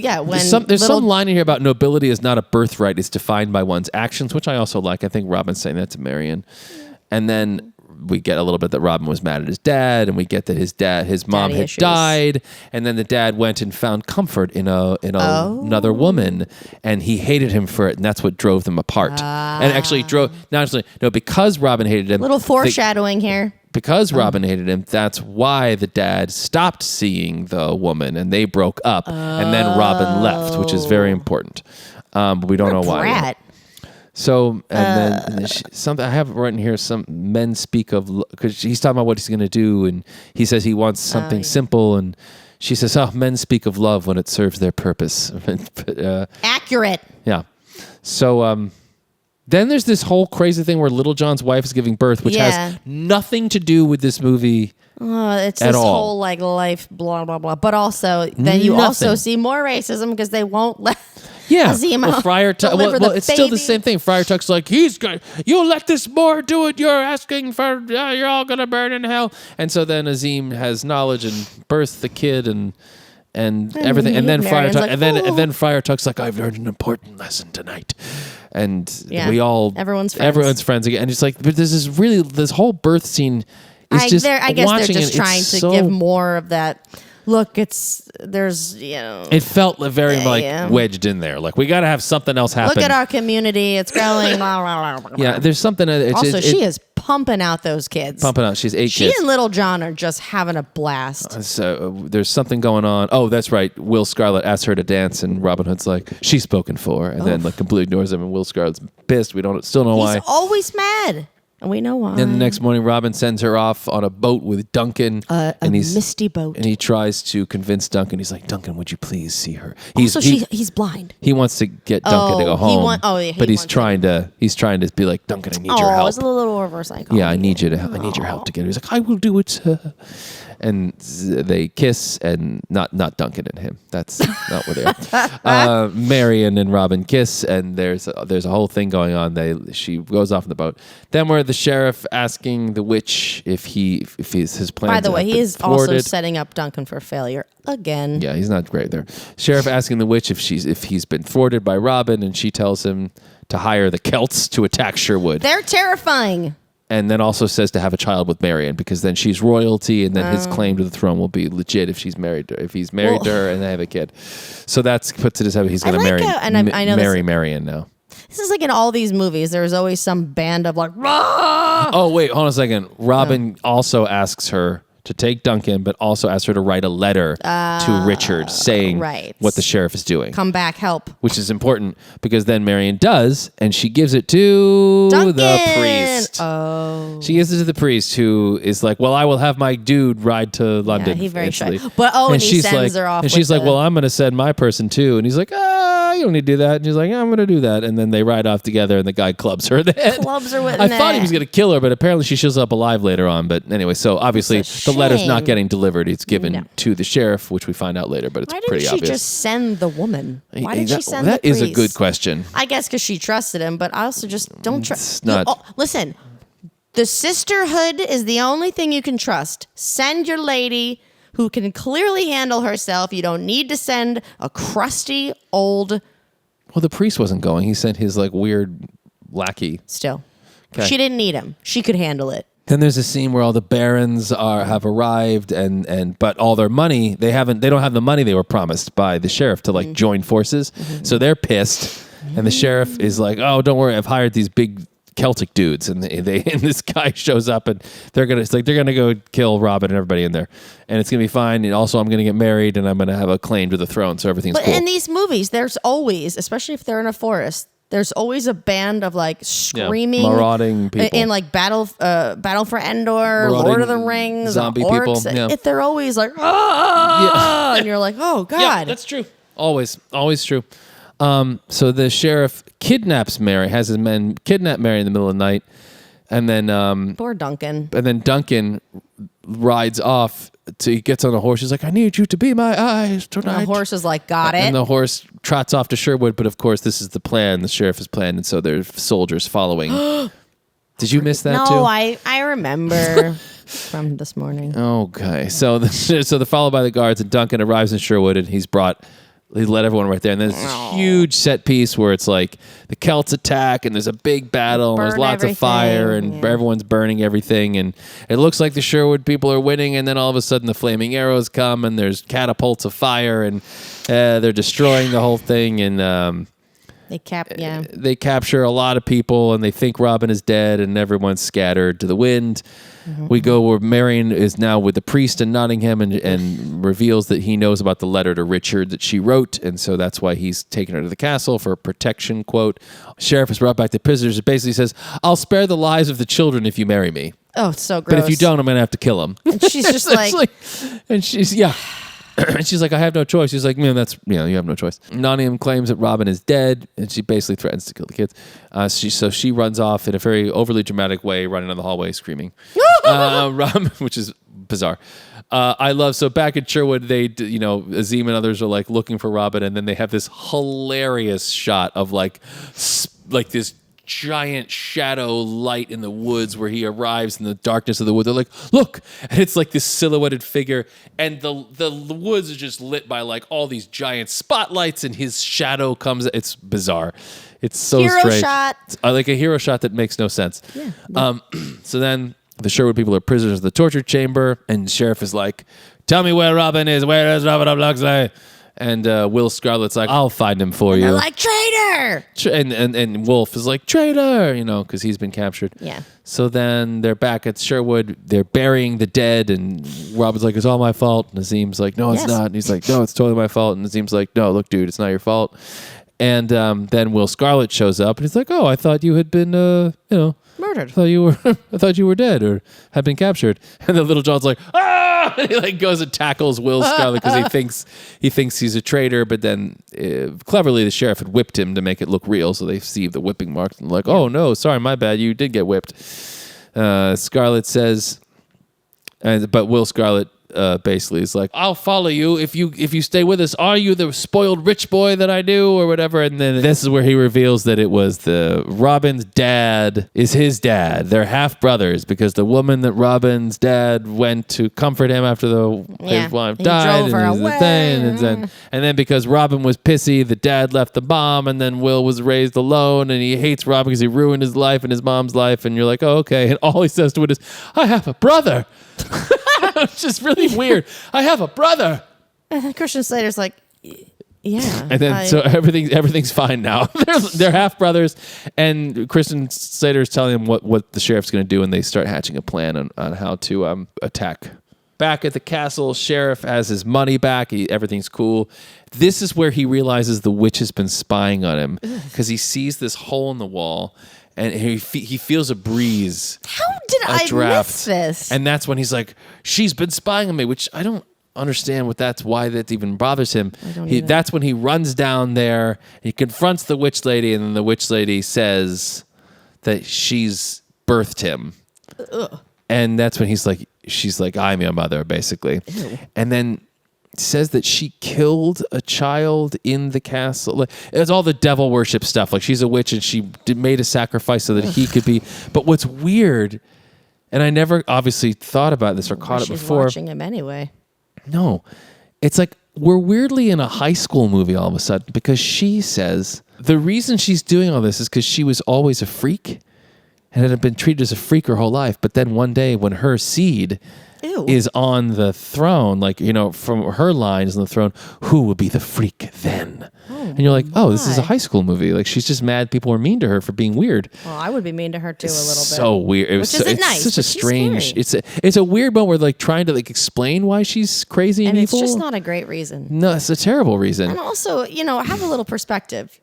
there's some line in here about nobility is not a birthright, it's defined by one's actions, which I also like. I think Robin's saying that to Marion. And then we get a little bit that Robin was mad at his dad, and we get that his mom had died, and then the dad went and found comfort in another woman, and he hated him for it, and that's what drove them apart. And actually because Robin hated him. Little foreshadowing here. Because Robin hated him, that's why the dad stopped seeing the woman, and they broke up, and then Robin left, which is very important. But we don't know why. Brat. So, and then something I have written here. Some men speak of, because he's talking about what he's going to do, and he says he wants something simple, and she says, "Oh, men speak of love when it serves their purpose." Accurate. Yeah. So, then there's this whole crazy thing where Little John's wife is giving birth, which has nothing to do with this movie. It's this whole like life, blah blah blah. But also, then you also see more racism because they won't let. Yeah, Friar Tuck. Well, it's still the same thing. Friar Tuck's like, you let this Moor do it. You're asking for, you're all gonna burn in hell. And so then Azim has knowledge and births the kid and everything. And then Friar Tuck, and then Friar Tuck's like, I've learned an important lesson tonight. And everyone's friends again. And it's like, but this whole birth scene is just. I guess they're just trying to give more of that. Look, it felt very wedged in there. Like, we got to have something else happen. Look at our community. It's growing. Yeah, there's something. She is pumping out those kids. Pumping out. She's 8 kids. She and Little John are just having a blast. So there's something going on. Oh, that's right. Will Scarlet asks her to dance, and Robin Hood's like, she's spoken for. And then completely ignores him, and Will Scarlet's pissed. We still know why. He's always mad. And we know why. And the next morning, Robin sends her off on a boat with Duncan. A misty boat. And he tries to convince Duncan. He's like, Duncan, would you please see her? He's blind. He wants to get Duncan to go home. But he's trying to be like, Duncan, I need your help. It's a little reverse psycho. Yeah, I need your help to get her. He's like, I will do it, sir. And they kiss, and not Duncan and him. That's not where they are. Marion and Robin kiss, and there's a whole thing going on. She goes off in the boat. Then we're the sheriff asking the witch if his plans. By the way, he is also setting up Duncan for failure again. Yeah, he's not great there. Sheriff asking the witch if he's been thwarted by Robin, and she tells him to hire the Celts to attack Sherwood. They're terrifying. And then also says to have a child with Marion, because then she's royalty, and then his claim to the throne will be legit if she's married to her. If he's married to her and they have a kid. So that puts it as he's going to marry Marion now. This is like in all these movies. There's always some band of like, Rah! Oh, wait, hold on a second. Robin also asks her to take Duncan, but also asks her to write a letter to Richard saying what the sheriff is doing. Come back, help. Which is important, because then Marion does, and she gives it to the priest. Oh. She gives it to the priest, who is like, well, I will have my dude ride to London. Yeah, he's very shy. But and he sends her off. And she's like, well, I'm going to send my person too. And he's like, you don't need to do that. And she's like, I'm going to do that. And then they ride off together, and the guy clubs her in the head. Clubs her with I thought he was going to kill her, but apparently she shows up alive later on. But anyway, so obviously the letter's not getting delivered. It's given to the sheriff, which we find out later, but it's pretty obvious. Why didn't she just send the woman? Why did she send the priest? That is a good question. I guess because she trusted him, but I also just don't trust. Listen, the sisterhood is the only thing you can trust. Send your lady who can clearly handle herself. You don't need to send a crusty old... Well, the priest wasn't going. He sent his weird lackey. Still. Okay. She didn't need him. She could handle it. Then there's a scene where all the barons have arrived, but all their money, they don't have the money they were promised by the sheriff to join forces. Mm-hmm. So they're pissed, and the sheriff is like, "Oh, don't worry, I've hired these big Celtic dudes," and and this guy shows up, and they're gonna go kill Robin and everybody in there, and it's gonna be fine. And also, I'm gonna get married, and I'm gonna have a claim to the throne, so everything's cool. But in these movies, there's always, especially if they're in a forest, there's always a band of screaming, marauding people in Battle for Endor, marauding Lord of the Rings, zombie orcs. People. Yeah. They're always like, ah, and you're like, oh god, yeah, that's true. Always true. So the sheriff kidnaps Mary, has his men kidnap Mary in the middle of the night, and then poor Duncan. And then Duncan rides off. He gets on a horse. He's like, I need you to be my eyes tonight. And the horse is like, got it. And the horse trots off to Sherwood, but of course this is the plan. The sheriff has planned, and so there's soldiers following. Did you miss that too? No, I remember from this morning. Okay, so they're followed by the guards, and Duncan arrives in Sherwood, and he's brought They let everyone right there. And then there's this huge set piece where it's like the Celts attack and there's a big battle and there's lots of fire and everyone's burning everything. And it looks like the Sherwood people are winning. And then all of a sudden the flaming arrows come and there's catapults of fire and they're destroying the whole thing. And they capture a lot of people and they think Robin is dead and everyone's scattered to the wind. We go where Marion is now with the priest in Nottingham and reveals that he knows about the letter to Richard that she wrote. And so that's why he's taken her to the castle for protection, quote. Sheriff is brought back to prisoners. It basically says, I'll spare the lives of the children if you marry me. Oh, it's so gross. But if you don't, I'm going to have to kill them. And she's just and she's, and she's like, I have no choice. She's like, man, you have no choice. Nottingham claims that Robin is dead, and she basically threatens to kill the kids. So she runs off in a very overly dramatic way, running down the hallway, screaming, Robin, which is bizarre. I love, so back at Sherwood, Azim and others are like looking for Robin, and then they have this hilarious shot of like this giant shadow light in the woods where he arrives in the darkness of the woods. They're like, look, and it's like this silhouetted figure, and the woods is just lit by like all these giant spotlights, and his shadow comes. It's bizarre. It's so hero strange. Shot. Like a hero shot that makes no sense. Yeah. So then the Sherwood people are prisoners of the torture chamber, and the sheriff is like, tell me where Robin is. Where is Robin of Locksley? And Will Scarlet's like, I'll find him for you. They're like, traitor! And Wolf is like, traitor, because he's been captured. Yeah. So then they're back at Sherwood. They're burying the dead, and Robin's like, it's all my fault. And Azim's like, no, it's not. And he's like, no, it's totally my fault. And Azim's like, no, look, dude, it's not your fault. And then Will Scarlet shows up, and he's like, oh, I thought you had been, murdered. I thought you were dead or had been captured. And the little John's like, ah! And he like goes and tackles Will Scarlet because he thinks he's a traitor. But then cleverly the sheriff had whipped him to make it look real, so they see the whipping marks and like, oh no, sorry, my bad, you did get whipped. Scarlet says, but Will Scarlet basically is like, I'll follow you if you stay with us. Are you the spoiled rich boy that I do or whatever? And then this is where he reveals that it was Robin's dad is his dad. They're half brothers because the woman that Robin's dad went to comfort him after his wife died, drove her away. And then because Robin was pissy, the dad left the mom, and then Will was raised alone, and he hates Robin because he ruined his life and his mom's life. And you're like, oh, okay. And all he says to it is, I have a brother. It's just really weird. I have a brother. And Christian Slater's like, yeah. And then so everything's fine now. they're half brothers, and Christian Slater's telling him what the sheriff's going to do, and they start hatching a plan on how to attack. Back at the castle, sheriff has his money back. Everything's cool. This is where he realizes the witch has been spying on him because he sees this hole in the wall. And he feels a breeze. How did I miss this? And that's when he's like, she's been spying on me, which I don't understand why that even bothers him. That's when he runs down there, he confronts the witch lady, and then the witch lady says that she's birthed him. Ugh. And that's when she's like, I'm your mother, basically. Ew. And then says that she killed a child in the castle. It's all the devil worship stuff. Like she's a witch and she made a sacrifice so that he could be. But what's weird, and I never obviously thought about this or caught it before. She's watching him anyway. No, it's like we're weirdly in a high school movie all of a sudden because she says the reason she's doing all this is because she was always a freak and had been treated as a freak her whole life. But then one day when her seed is on the throne, from her line is on the throne, who will be the freak then? And you're like, oh, this is a high school movie. Like, she's just mad people were mean to her for being weird. Well, I would be mean to her too a little bit. So weird. It's nice, such a strange. It's a weird moment where trying to explain why she's crazy and evil. And it's just not a great reason. No, it's a terrible reason. And also, have a little perspective.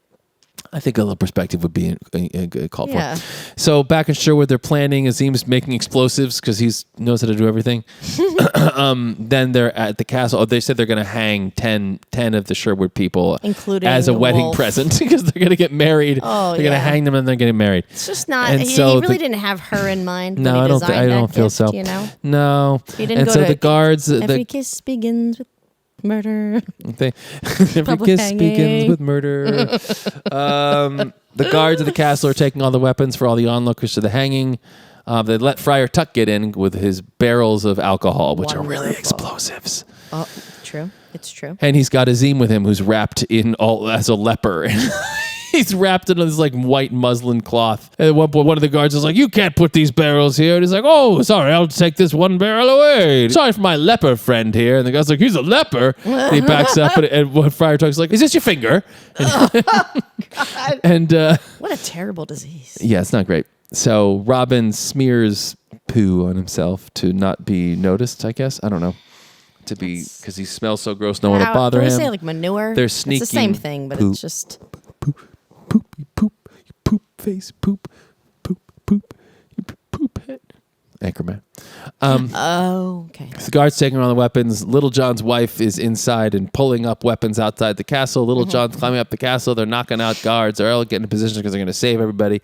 I think a little perspective would be a good call for it. So back in Sherwood, they're planning. Azim's making explosives because he knows how to do everything. Then they're at the castle. Oh, they said they're going to hang 10 of the Sherwood people including as a wedding present because they're going to get married. Oh, they're going to hang them and they're getting married. It's just not. And he really didn't have her in mind. No, I don't feel so. No. He didn't the guards. Every kiss begins with murder. Every kiss begins with murder. The guards of the castle are taking all the weapons for all the onlookers to the hanging. They let Friar Tuck get in with his barrels of alcohol, which are really explosives. Oh, true. It's true. And he's got Azim with him, who's wrapped in as a leper. He's wrapped in this like white muslin cloth. And at one point, one of the guards is like, "You can't put these barrels here." And he's like, "Oh, sorry, I'll take this one barrel away. Sorry for my leper friend here." And the guy's like, "He's a leper." And he backs up, and Friar Tuck's like, "Is this your finger?" And what a terrible disease. Yeah, it's not great. So Robin smears poo on himself to not be noticed, I guess. I don't know. Because he smells so gross, no one will bother him. Can we say like manure? They're sneaking. It's the same thing, but it's just... Poop, face, poop, head. Anchorman. Okay. The guards taking around the weapons. Little John's wife is inside and pulling up weapons outside the castle. Little John's climbing up the castle. They're knocking out guards. They're all getting in position because they're going to save everybody.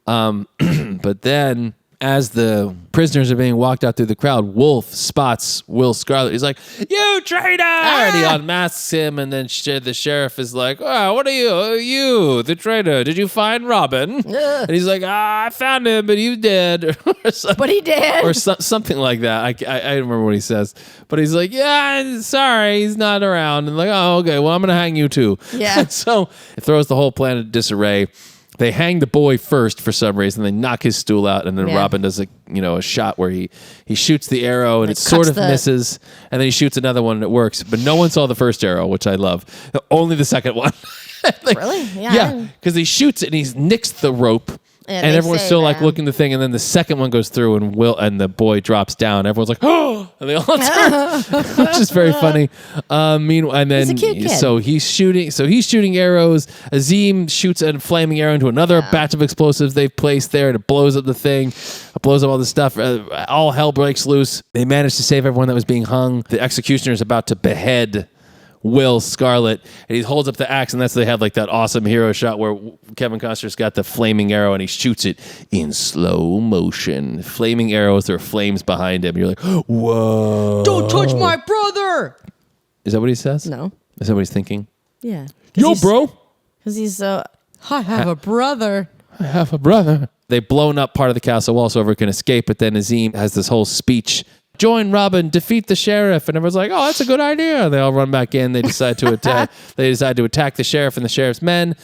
But then, as the prisoners are being walked out through the crowd, Wolf spots Will Scarlet. He's like, "You traitor!" And he unmasks him, and then the sheriff is like, "Oh, what are you? You, the traitor. Did you find Robin?" And he's like, "I found him, but he's dead." But he did. Or something like that. I don't remember what he says. But he's like, "Yeah, sorry, he's not around." And like, "Oh, okay, well, I'm going to hang you too." Yeah. So it throws the whole plan into disarray. They hang the boy first for some reason. They knock his stool out, and then Robin does a shot where he shoots the arrow, and it sort of misses, and then he shoots another one, and it works. But no one saw the first arrow, which I love. Only the second one. Really? Yeah, because he shoots it, and he's nixed the rope. And everyone's still like looking at the thing, and then the second one goes through, and the boy drops down. Everyone's like, "Oh!" And they all turn, which is very funny. Meanwhile, and then he's shooting arrows. Azim shoots a flaming arrow into another batch of explosives they've placed there, and it blows up the thing. It blows up all the stuff. All hell breaks loose. They manage to save everyone that was being hung. The executioner is about to behead Will Scarlet, and he holds up the axe, and they have like that awesome hero shot where Kevin Costner's got the flaming arrow and he shoots it in slow motion. Flaming arrows, there are flames behind him. You're like, "Whoa. Don't touch my brother." Is that what he says? No. Is that what he's thinking? Yeah. Yo, bro. Because he's I have a brother. I have a brother. They've blown up part of the castle wall so everyone can escape, but then Azim has this whole speech. "Join Robin, defeat the sheriff," and everyone's like, "Oh, that's a good idea." They all run back in. They decide to attack. The sheriff and the sheriff's men.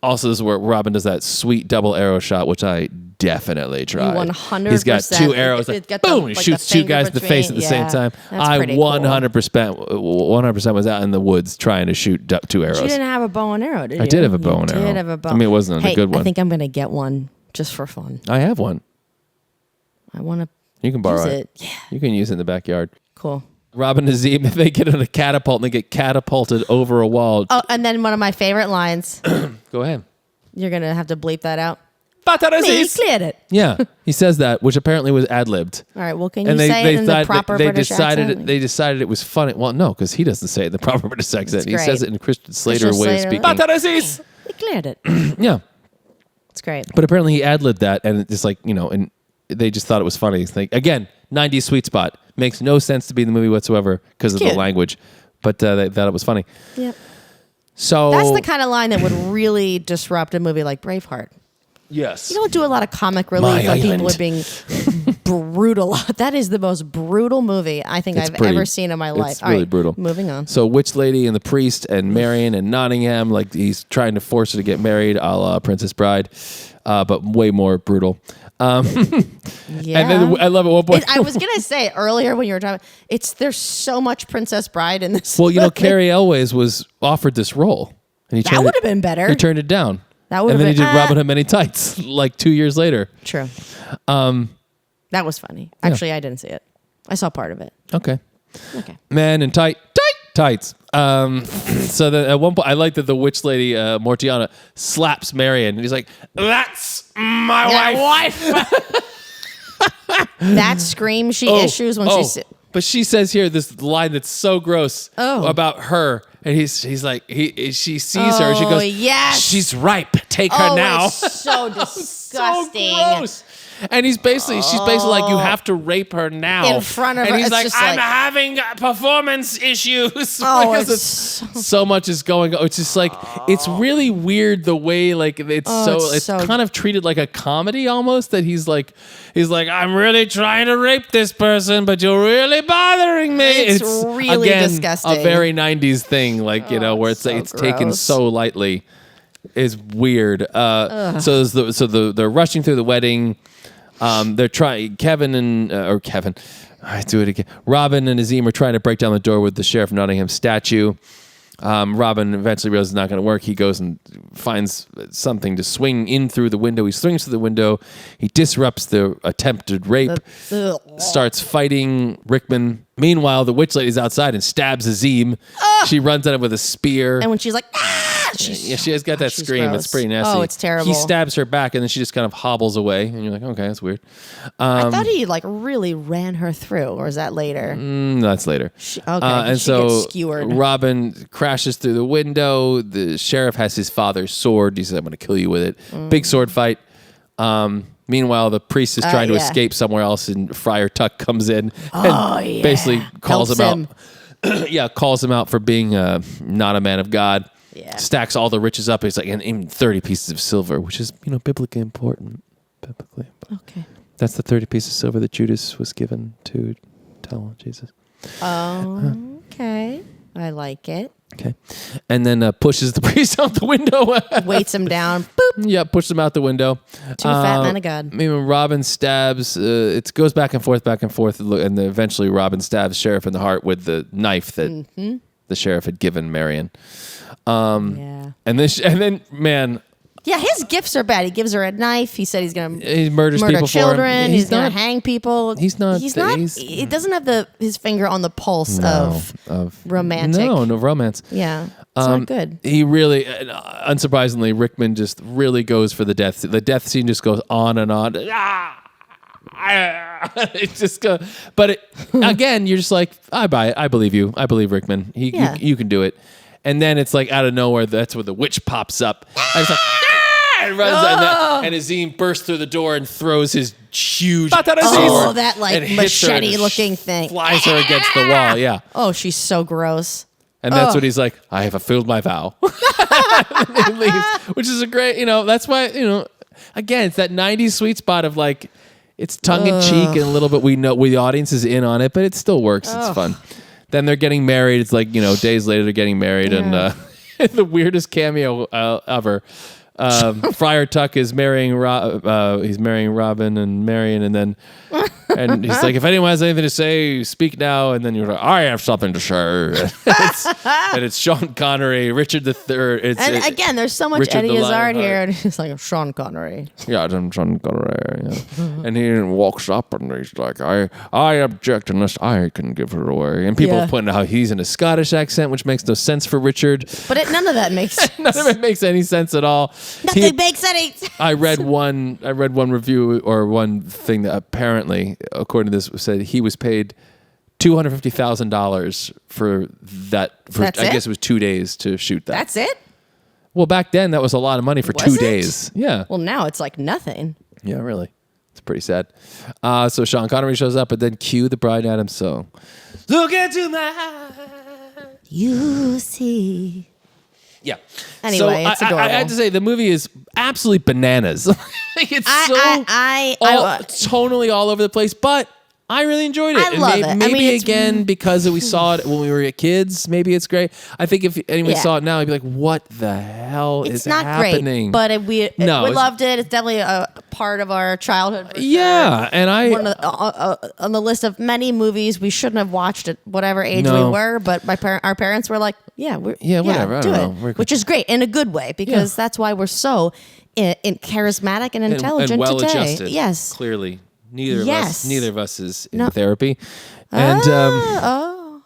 Also, this is where Robin does that sweet double arrow shot, which I definitely tried. 100%. He's got two arrows. Boom! He shoots two guys in the face at the same time. I 100% was out in the woods trying to shoot two arrows. But you didn't have a bow and arrow, did you? I did have a bow and arrow. Did have a bow. I mean, it wasn't a good one. I think I'm going to get one just for fun. I have one. I want to. You can borrow it. Yeah. You can use it in the backyard. Cool. Robin and Azim, if they get on a catapult and they get catapulted over a wall. Oh, and then one of my favorite lines. Go ahead. You're going to have to bleep that out. He cleared it. Yeah, he says that, which apparently was ad-libbed. All right, well, can you say it in the proper British accent? They decided it was funny. Well, no, because he doesn't say it in the proper British accent. He says it in Christian Slater way of speaking. He cleared it. Yeah. It's great. But apparently he ad-libbed that, and it's like, and they just thought it was funny. It's like, again, 90s sweet spot. Makes no sense to be in the movie whatsoever because of the language. But they thought it was funny. Yep. So that's the kind of line that would really disrupt a movie like Braveheart. Yes. You don't do a lot of comic relief when people are being brutal. That is the most brutal movie I think I've ever seen in my life. It's really brutal. Moving on. So Witch Lady and the Priest and Marion and Nottingham, like he's trying to force her to get married a la Princess Bride, but way more brutal. Yeah. And then I love it. One point. I was going to say earlier when you were talking, there's so much Princess Bride in this. Well, Carrie Elways was offered this role. And that would have been better. He turned it down. That would and have then been, he did Robin Hood Men in Tights like 2 years later. True. That was funny. Actually, I didn't see it. I saw part of it. Okay. Men in tights. So then at one point, I like that the witch lady, Mortiana, slaps Marion. And he's like, "That's my wife." That scream she issues when she's... But she says here this line that's so gross about her. And he's like, she sees her. She goes, yes. "She's ripe. Take her now." It's so disgusting. So gross. And she's basically like, you have to rape her now. In front of her. And he's like, I'm having performance issues. Oh, because so much is going on. It's just like, it's really weird the way, like, it's kind of treated like a comedy almost, that he's like, I'm really trying to rape this person, but you're really bothering me. It's really again, disgusting. A very 90s thing, like, where it's taken so lightly. Is weird. So they're rushing through the wedding. They're trying. I do it again. Robin and Azim are trying to break down the door with the Sheriff of Nottingham statue. Robin eventually realizes it's not going to work. He goes and finds something to swing in through the window. He swings through the window. He disrupts the attempted rape. Starts fighting Rickman. Meanwhile, the witch lady's outside and stabs Azim. She runs at him with a spear. And when she's like, she has got that scream. Gross. It's pretty nasty. Oh, it's terrible. He stabs her back, and then she just kind of hobbles away. And you're like, okay, that's weird. I thought he like really ran her through, or is that later? That's later. And so gets skewered. Robin crashes through the window. The sheriff has his father's sword. He says, I'm going to kill you with it. Big sword fight. Meanwhile, the priest is trying to escape somewhere else, and Friar Tuck comes in and basically calls him out. Calls him out for being not a man of God. Yeah. Stacks all the riches up. It's like, and even 30 pieces of silver, which is, biblically important. Okay. That's the 30 pieces of silver that Judas was given to tell Jesus. Oh, okay. I like it. Okay. And then pushes the priest out the window. Weights him down. Boop. Yeah, pushes him out the window. Two fat men of God. Maybe when Robin stabs, it goes back and forth, and then eventually Robin stabs Sheriff in the heart with the knife that the Sheriff had given Marion. And then, man. Yeah, his gifts are bad. He gives her a knife. He said he murders murder people children. For him. He's going to hang people. He doesn't have his finger on the pulse of romantic. No romance. Yeah, it's not good. He really, unsurprisingly, Rickman just really goes for the death. The death scene just goes on and on. It just goes, but again, you're just like, I buy it. I believe you. I believe Rickman. You can do it. And then it's like out of nowhere, that's where the witch pops up. And it's like, and runs and Azim bursts through the door and throws his huge sword. Oh, that like machete-looking thing. Flies her against the wall, yeah. Oh, she's so gross. And that's what he's like, I have fulfilled my vow. And he leaves, which is a great, that's why, again, it's that 90s sweet spot of like, it's tongue-in-cheek and a little bit, the audience is in on it, but it still works. It's fun. Then they're getting married. It's like, days later they're getting married. And the weirdest cameo ever. Friar Tuck is marrying Robin and Marion, and then he's like, if anyone has anything to say, speak now. And then you're like, I have something to say. And it's Sean Connery, Richard III. Again, there's so much Eddie Izzard here, and he's like, Sean Connery. Yeah, I'm Sean Connery. Yeah. And he walks up and he's like, I object unless I can give her away. And people are pointing out how he's in a Scottish accent, which makes no sense for Richard. But none of that makes sense. None of it makes any sense at all. Nothing makes any sense. I read one review or one thing that apparently, according to this, said he was paid $250,000 for that. I guess it was 2 days to shoot that. That's it? Well, back then that was a lot of money for 2 days. Yeah. Well, now it's like nothing. Yeah, really. It's pretty sad. So Sean Connery shows up, and then cue the Bryan Adams song. Look into my eyes. You see. Yeah. Anyway, so it's adorable. I have to say, the movie is absolutely bananas. It's tonally all over the place, but I really enjoyed it. I love it. Maybe again, because we saw it when we were kids, maybe it's great. I think if anyone saw it now, I'd be like, what the hell is happening? It's not great, but we loved it. It's definitely a part of our childhood. Yeah, sure. And on the list of many movies we shouldn't have watched at whatever age we were, but our parents were like, whatever, I don't know. Which is great in a good way, because that's why we're so charismatic and intelligent and well today. Adjusted, yes, clearly. Neither of us is in therapy. And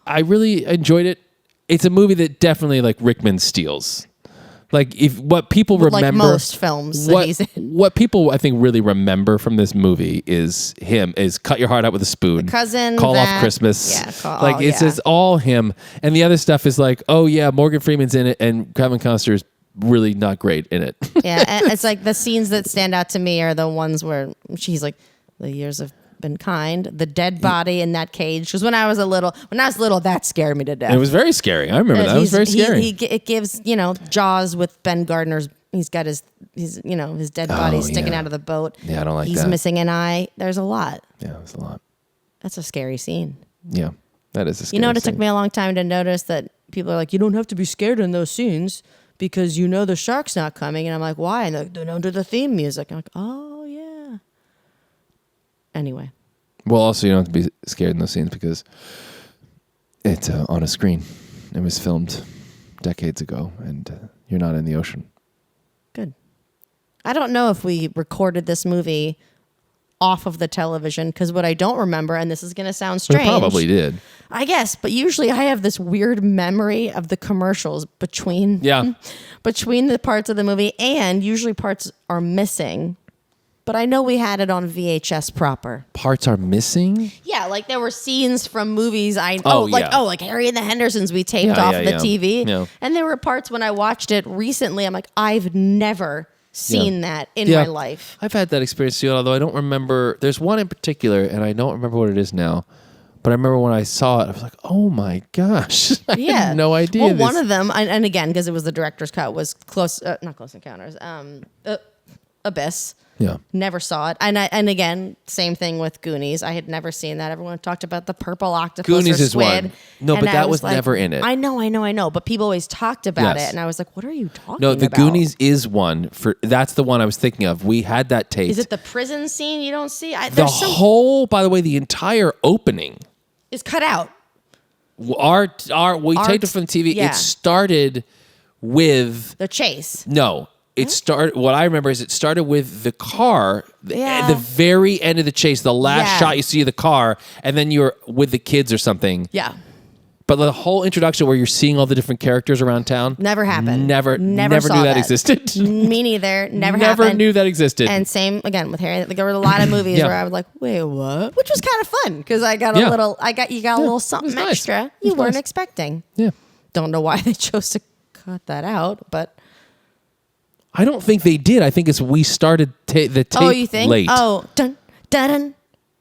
I really enjoyed it. It's a movie that definitely like Rickman steals. Like what people remember, like most films that he's in. What people I think really remember from this movie is Cut Your Heart Out with a Spoon, The Cousin, Call Off Christmas. It's all him. And the other stuff is like, oh yeah, Morgan Freeman's in it and Kevin Costner is really not great in it. Yeah, and it's like the scenes that stand out to me are the ones where she's like, the years have been kind. The dead body in that cage. Because when I was little, that scared me to death. It was very scary. I remember that. It was very scary. It gives, Jaws with Ben Gardner's. He's got his dead body sticking out of the boat. Yeah, I don't like that. He's missing an eye. There's a lot. Yeah, there's a lot. That's a scary scene. Yeah, that is a scary It scene. took me a long time to notice that people are like, you don't have to be scared in those scenes because the shark's not coming. And I'm like, why? And they're under the theme music. I'm like, oh, yeah. Anyway. Well, also, you don't have to be scared in those scenes because it's on a screen. It was filmed decades ago, and you're not in the ocean. Good. I don't know if we recorded this movie off of the television, because what I don't remember, and this is going to sound strange. We probably did. I guess, but usually I have this weird memory of the commercials between the parts of the movie, and usually parts are missing. But I know we had it on VHS proper. Parts are missing? Yeah, like there were scenes from movies like Harry and the Hendersons we taped off of the TV. Yeah. And there were parts when I watched it recently, I'm like, I've never seen that in my life. I've had that experience too, although I don't remember. There's one in particular, and I don't remember what it is now. But I remember when I saw it, I was like, oh my gosh. I had no idea. Well, one of them, and again, because it was the director's cut, was not Close Encounters, Abyss. Yeah. Never saw it. And again, same thing with Goonies. I had never seen that. Everyone talked about the purple octopus Goonies or is squid. one. No, but that was never in it. I know. But people always talked about it. And I was like, what are you talking about? No, the Goonies is one. That's the one I was thinking of. We had that taped. Is it the prison scene you don't see? By the way, the entire opening is cut out. We taped it from TV. Yeah. It started with the chase. No. What I remember is it started with the car, at the very end of the chase, the last shot you see of the car, and then you're with the kids or something. Yeah. But the whole introduction where you're seeing all the different characters around town. Never happened. Never knew that existed. Me neither. Never happened. Never knew that existed. And same, again, with Harry. Like, there were a lot of movies where I was like, wait, what? Which was kind of fun, because I got a little, you got a little something extra you weren't expecting. Yeah. Don't know why they chose to cut that out, but... I don't think they did. I think we started the tape late. Oh, dun, dun,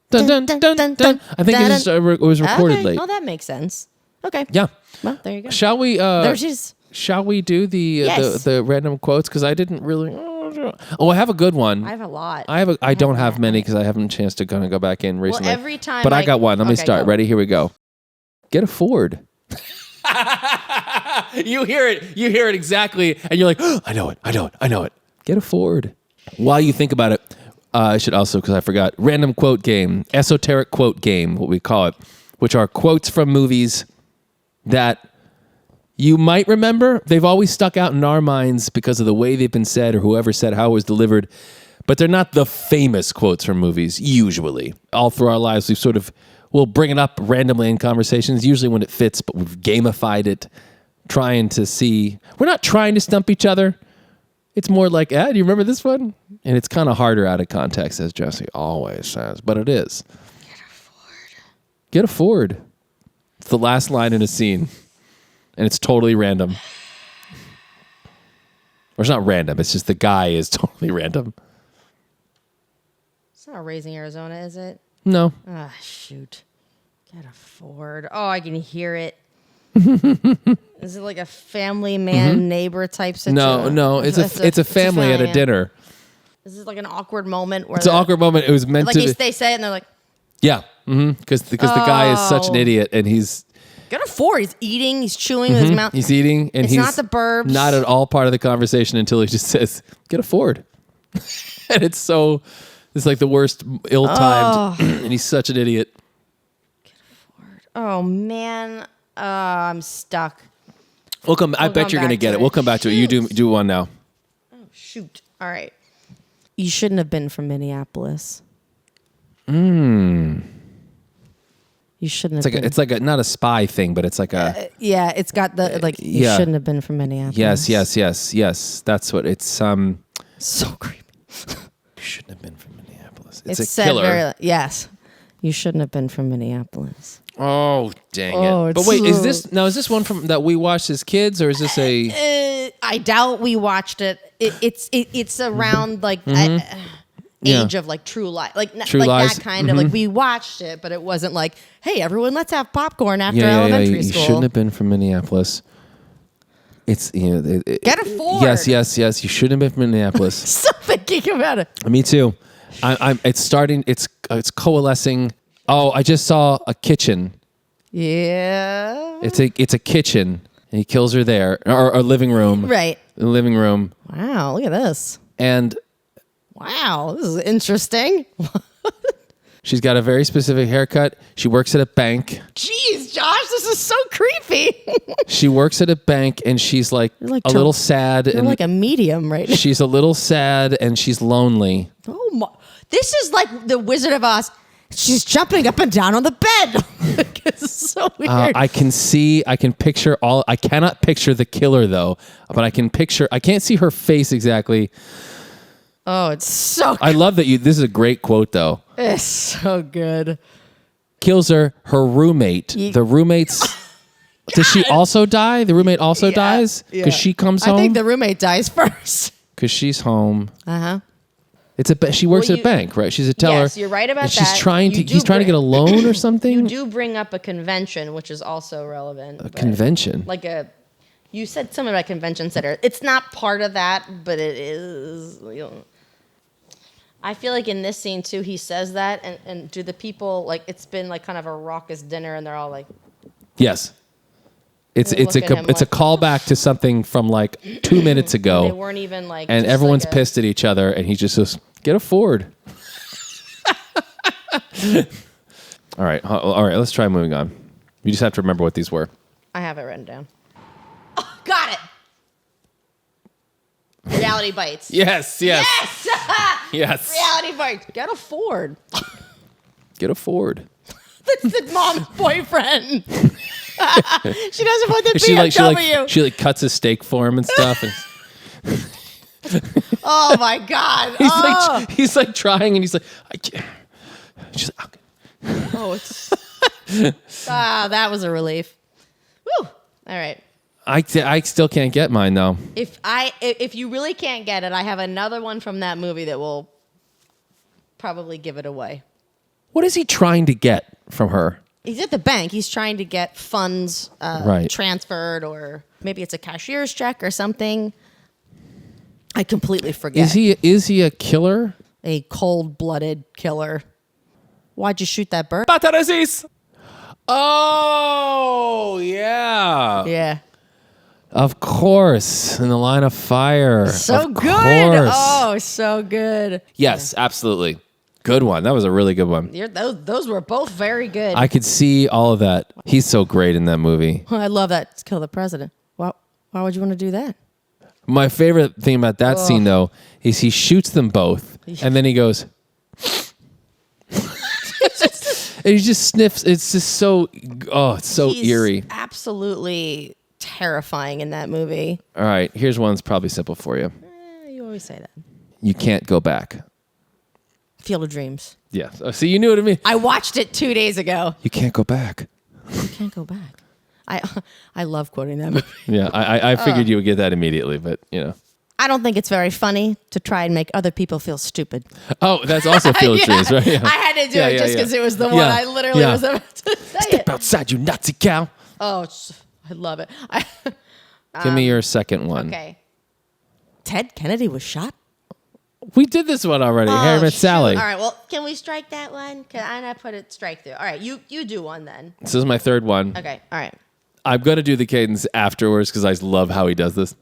dun, dun, dun, dun, dun. I think it was recorded late. Well, that makes sense. Okay. Yeah. Well, there you go. Shall we? Shall we do the random quotes? Because I didn't really. Oh, I have a good one. I have a lot. I don't have many because I haven't had a chance to kind of go back in recently. Well, every time. But I got one. Let me start. Go. Ready? Here we go. Get a Ford. You hear it exactly, and you're like, oh, I know it. Get a Ford. While you think about it, I should also, because I forgot, random quote game, esoteric quote game, what we call it, which are quotes from movies that you might remember. They've always stuck out in our minds because of the way they've been said or whoever said how it was delivered, but they're not the famous quotes from movies, usually. All through our lives, we'll bring it up randomly in conversations, usually when it fits, but we've gamified it, trying to see. We're not trying to stump each other. It's more like, do you remember this one? And it's kind of harder out of context, as Jessi always says, but it is. Get a Ford. It's the last line in a scene, and it's totally random. Or it's not random, it's just the guy is totally random. It's not Raising Arizona, is it? No. Ah, shoot. Get a Ford. Oh, I can hear it. Is it like a family man neighbor type situation? No. It's a family at a dinner. This is like an awkward moment where it's an awkward moment. It was meant to. They say it and they're like, yeah, because the guy is such an idiot and he's. Get a Ford. He's eating. He's chewing with his mouth. He's eating, and he's not the burbs. Not at all part of the conversation until he just says, "Get a Ford," and it's like the worst ill-timed, and he's such an idiot. Get a Ford. Oh man. I'm stuck. I bet you're going to get it. We'll come back to it. You do one now. Oh, shoot. All right. You shouldn't have been from Minneapolis. You shouldn't have been. It's like not a spy thing, but it's like a... it's got the, you shouldn't have been from Minneapolis. Yes. That's what it's... So creepy. You shouldn't have been from Minneapolis. It's a killer. Yes. You shouldn't have been from Minneapolis. Oh, dang it. But wait, is this one from that we watched as kids, or is this a... I doubt we watched it. It's around like age of like True Lies, like True like Lies. that kind of like we watched it, but it wasn't like, hey everyone, let's have popcorn after elementary school. You shouldn't have been from Minneapolis. It's get a Ford. Yes. You shouldn't have been from Minneapolis. Stop thinking about it. Me too. It's starting. It's coalescing. Oh, I just saw a kitchen. Yeah. It's a kitchen, and he kills her there, or a living room. Right. The living room. Wow, look at this. And wow, this is interesting. She's got a very specific haircut. She works at a bank. Jeez, Josh, this is so creepy. She works at a bank, and she's like a little sad. You're and like a medium right now. She's a little sad, and she's lonely. Oh my! This is like the Wizard of Oz. She's jumping up and down on the bed. It's so weird. I can picture all. I cannot picture the killer though, but I can't see her face exactly. Oh, it's so good. I love that this is a great quote though. It's so good. Kills her roommate. The roommate's. Does she also die? The roommate also dies? Because she comes home? I think the roommate dies first. Because she's home. Uh-huh. She works at a bank, right? She's a teller. Yes, you're right about that. He's trying to get a loan or something? You do bring up a convention, which is also relevant. A convention? You said something about convention center. It's not part of that, but it is. I feel like in this scene, too, he says that, and do the people, like, it's been, like, kind of a raucous dinner, and they're all like... Yes. It's a callback to something from, like, 2 minutes ago. They weren't even, like... And everyone's pissed at each other, and he just says, get a Ford. All right, let's try moving on. You just have to remember what these were. I have it written down. Oh, got it! Reality bites. Yes. Yes! Yes. Reality bites. Get a Ford. Get a Ford. That's the mom's boyfriend. She doesn't want the BMW. She cuts a steak for him and stuff. And oh my God. He's like trying, and he's like, I can't. She's like, okay. Oh, it's. That was a relief. Woo. All right. I still can't get mine though. If you really can't get it, I have another one from that movie that will probably give it away. What is he trying to get from her? He's at the bank. He's trying to get funds transferred, or maybe it's a cashier's check or something. I completely forget. Is he a killer? A cold-blooded killer. Why'd you shoot that bird? Pataresis! Oh, yeah. Yeah. Of course. In the Line of Fire. So of good. Course. Oh, so good. Yes, absolutely. Good one. That was a really good one. Those were both very good. I could see all of that. He's so great in that movie. I love that. Let's kill the president. Why would you want to do that? My favorite thing about that scene, though, is he shoots them both, and then he goes... and he just sniffs. It's just so... Oh, it's so eerie. Absolutely terrifying in that movie. All right, here's one that's probably simple for you. You always say that. You can't go back. Field of Dreams. Yeah. Oh, so you knew what I mean. I watched it 2 days ago. You can't go back. You can't go back. I love quoting that movie. Yeah, I figured you would get that immediately, but I don't think it's very funny to try and make other people feel stupid. Oh, that's also Field of Dreams, right? Yeah. I had to do it just because it was the one I literally was about to say. Step outside, you Nazi cow. Oh, I love it. Give me your second one. Okay. Ted Kennedy was shot? We did this one already. Harry Met Sally. All right, well, can we strike that one? Can I put it strike through? All right, you do one then. This is my third one. Okay, all right. I'm going to do the cadence afterwards because I love how he does this.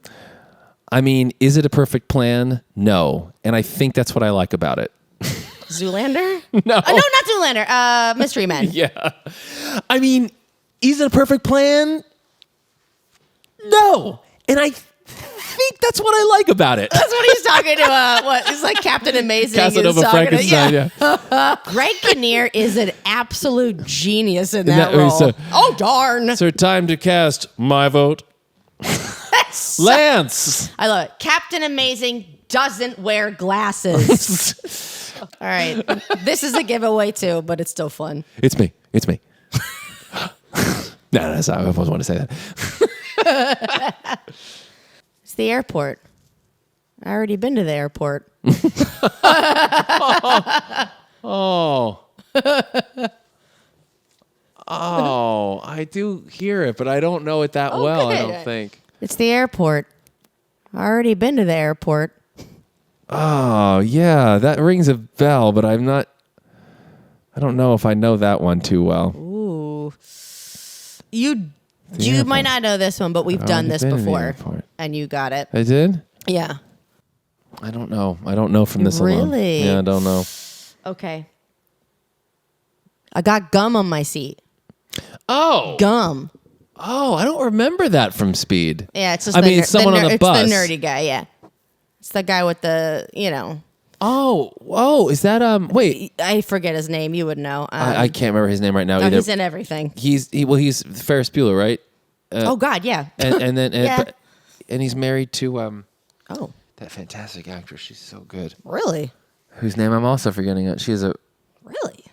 I mean, is it a perfect plan? No. And I think that's what I like about it. Zoolander? No. No, not Zoolander. Mystery Men. Yeah. I mean, is it a perfect plan? No. And I think that's what I like about it. That's what he's talking to. He's like Captain Amazing. Casanova Frankenstein, yeah. Greg Kinnear is an absolute genius in that role. Oh, darn. So time to cast my vote. Lance. I love it. Captain Amazing doesn't wear glasses. All right. This is a giveaway too, but it's still fun. It's me. No, that's not. I always want to say that. It's the airport. I already been to the airport. Oh. Oh, I do hear it, but I don't know it that well, I don't think. It's the airport. I already been to the airport. Oh, yeah, that rings a bell, but I don't know if I know that one too well. Ooh. You might not know this one, but we've done this before. And you got it. I did? Yeah. I don't know. I don't know from this alone. Really? Yeah, I don't know. Okay. I got gum on my seat. Oh. Gum. Oh, I don't remember that from Speed. Yeah, it's just it's someone on the bus. It's the nerdy guy, yeah. It's the guy with the, Oh, is that wait. I forget his name, you would know. I can't remember his name right now either. He's in everything. He's Ferris Bueller, right? Oh God, yeah. And then yeah. and he's married to Oh. That fantastic actress. She's so good. Really? Whose name I'm also forgetting. She's a Really?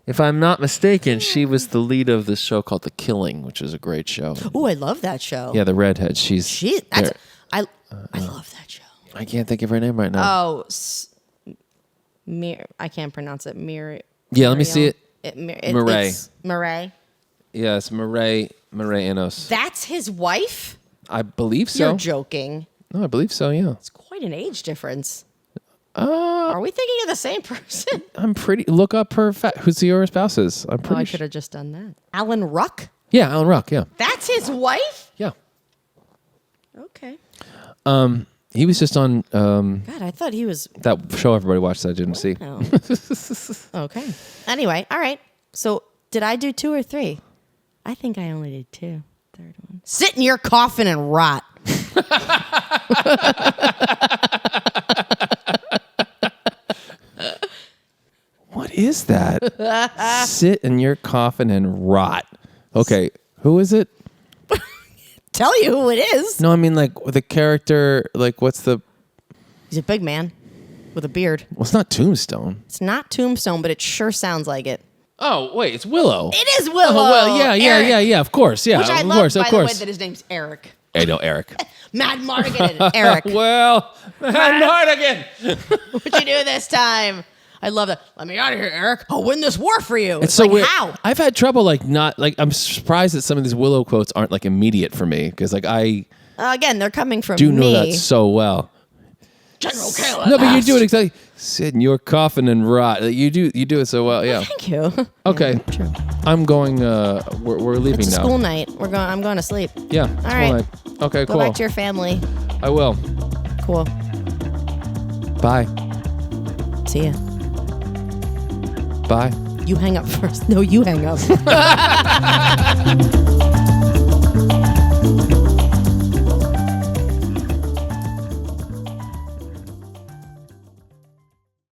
If I'm not mistaken, she was the lead of this show called The Killing, which is a great show. Oh, I love that show. Yeah, the redhead. I love that show. I can't think of her name right now. Oh, I can't pronounce it. Yeah, let me see it. Murray. Yeah, it's Murray Enos. That's his wife? I believe so. You're joking. No, I believe so, yeah. It's quite an age difference. Are we thinking of the same person? Look up her, who's your spouse is. I'm pretty I could have just done that. Alan Ruck? Yeah, Alan Ruck, yeah. That's his wife? Yeah. Okay. He was just on... God, I thought he was... That show everybody watched that I didn't see. Okay. Anyway, all right. So, did I do 2 or 3? I think I only did 2. Third one. Sit in your coffin and rot. What is that? Sit in your coffin and rot. Okay, who is it? Tell you who it is. No, I mean like the character. Like, what's the? He's a big man with a beard. Well, it's not Tombstone. It's not Tombstone, but it sure sounds like it. Oh wait, it's Willow. It is Willow. Oh, well, yeah. Of course, yeah. Which I love, by the way, that his name's Eric. I know Eric. Mad Mardigan and Eric. Well, Mad Mardigan. What'd you do this time? I love that. Let me out of here, Eric. I'll win this war for you. It's so like, weird. How? I've had trouble I'm surprised that some of these Willow quotes aren't like immediate for me because I again, they're coming from do me. know that so well. General Caleb. No, but you do it exactly. Sit in your coffin and rot. You do it so well. Yeah. Thank you. Okay. Yeah, true. I'm going. We're leaving it's now. School night. I'm going to sleep. Yeah. All right. Night. Okay. Go cool. back to your family. I will. Cool. Bye. See ya. Bye. You hang up first. No, you hang up.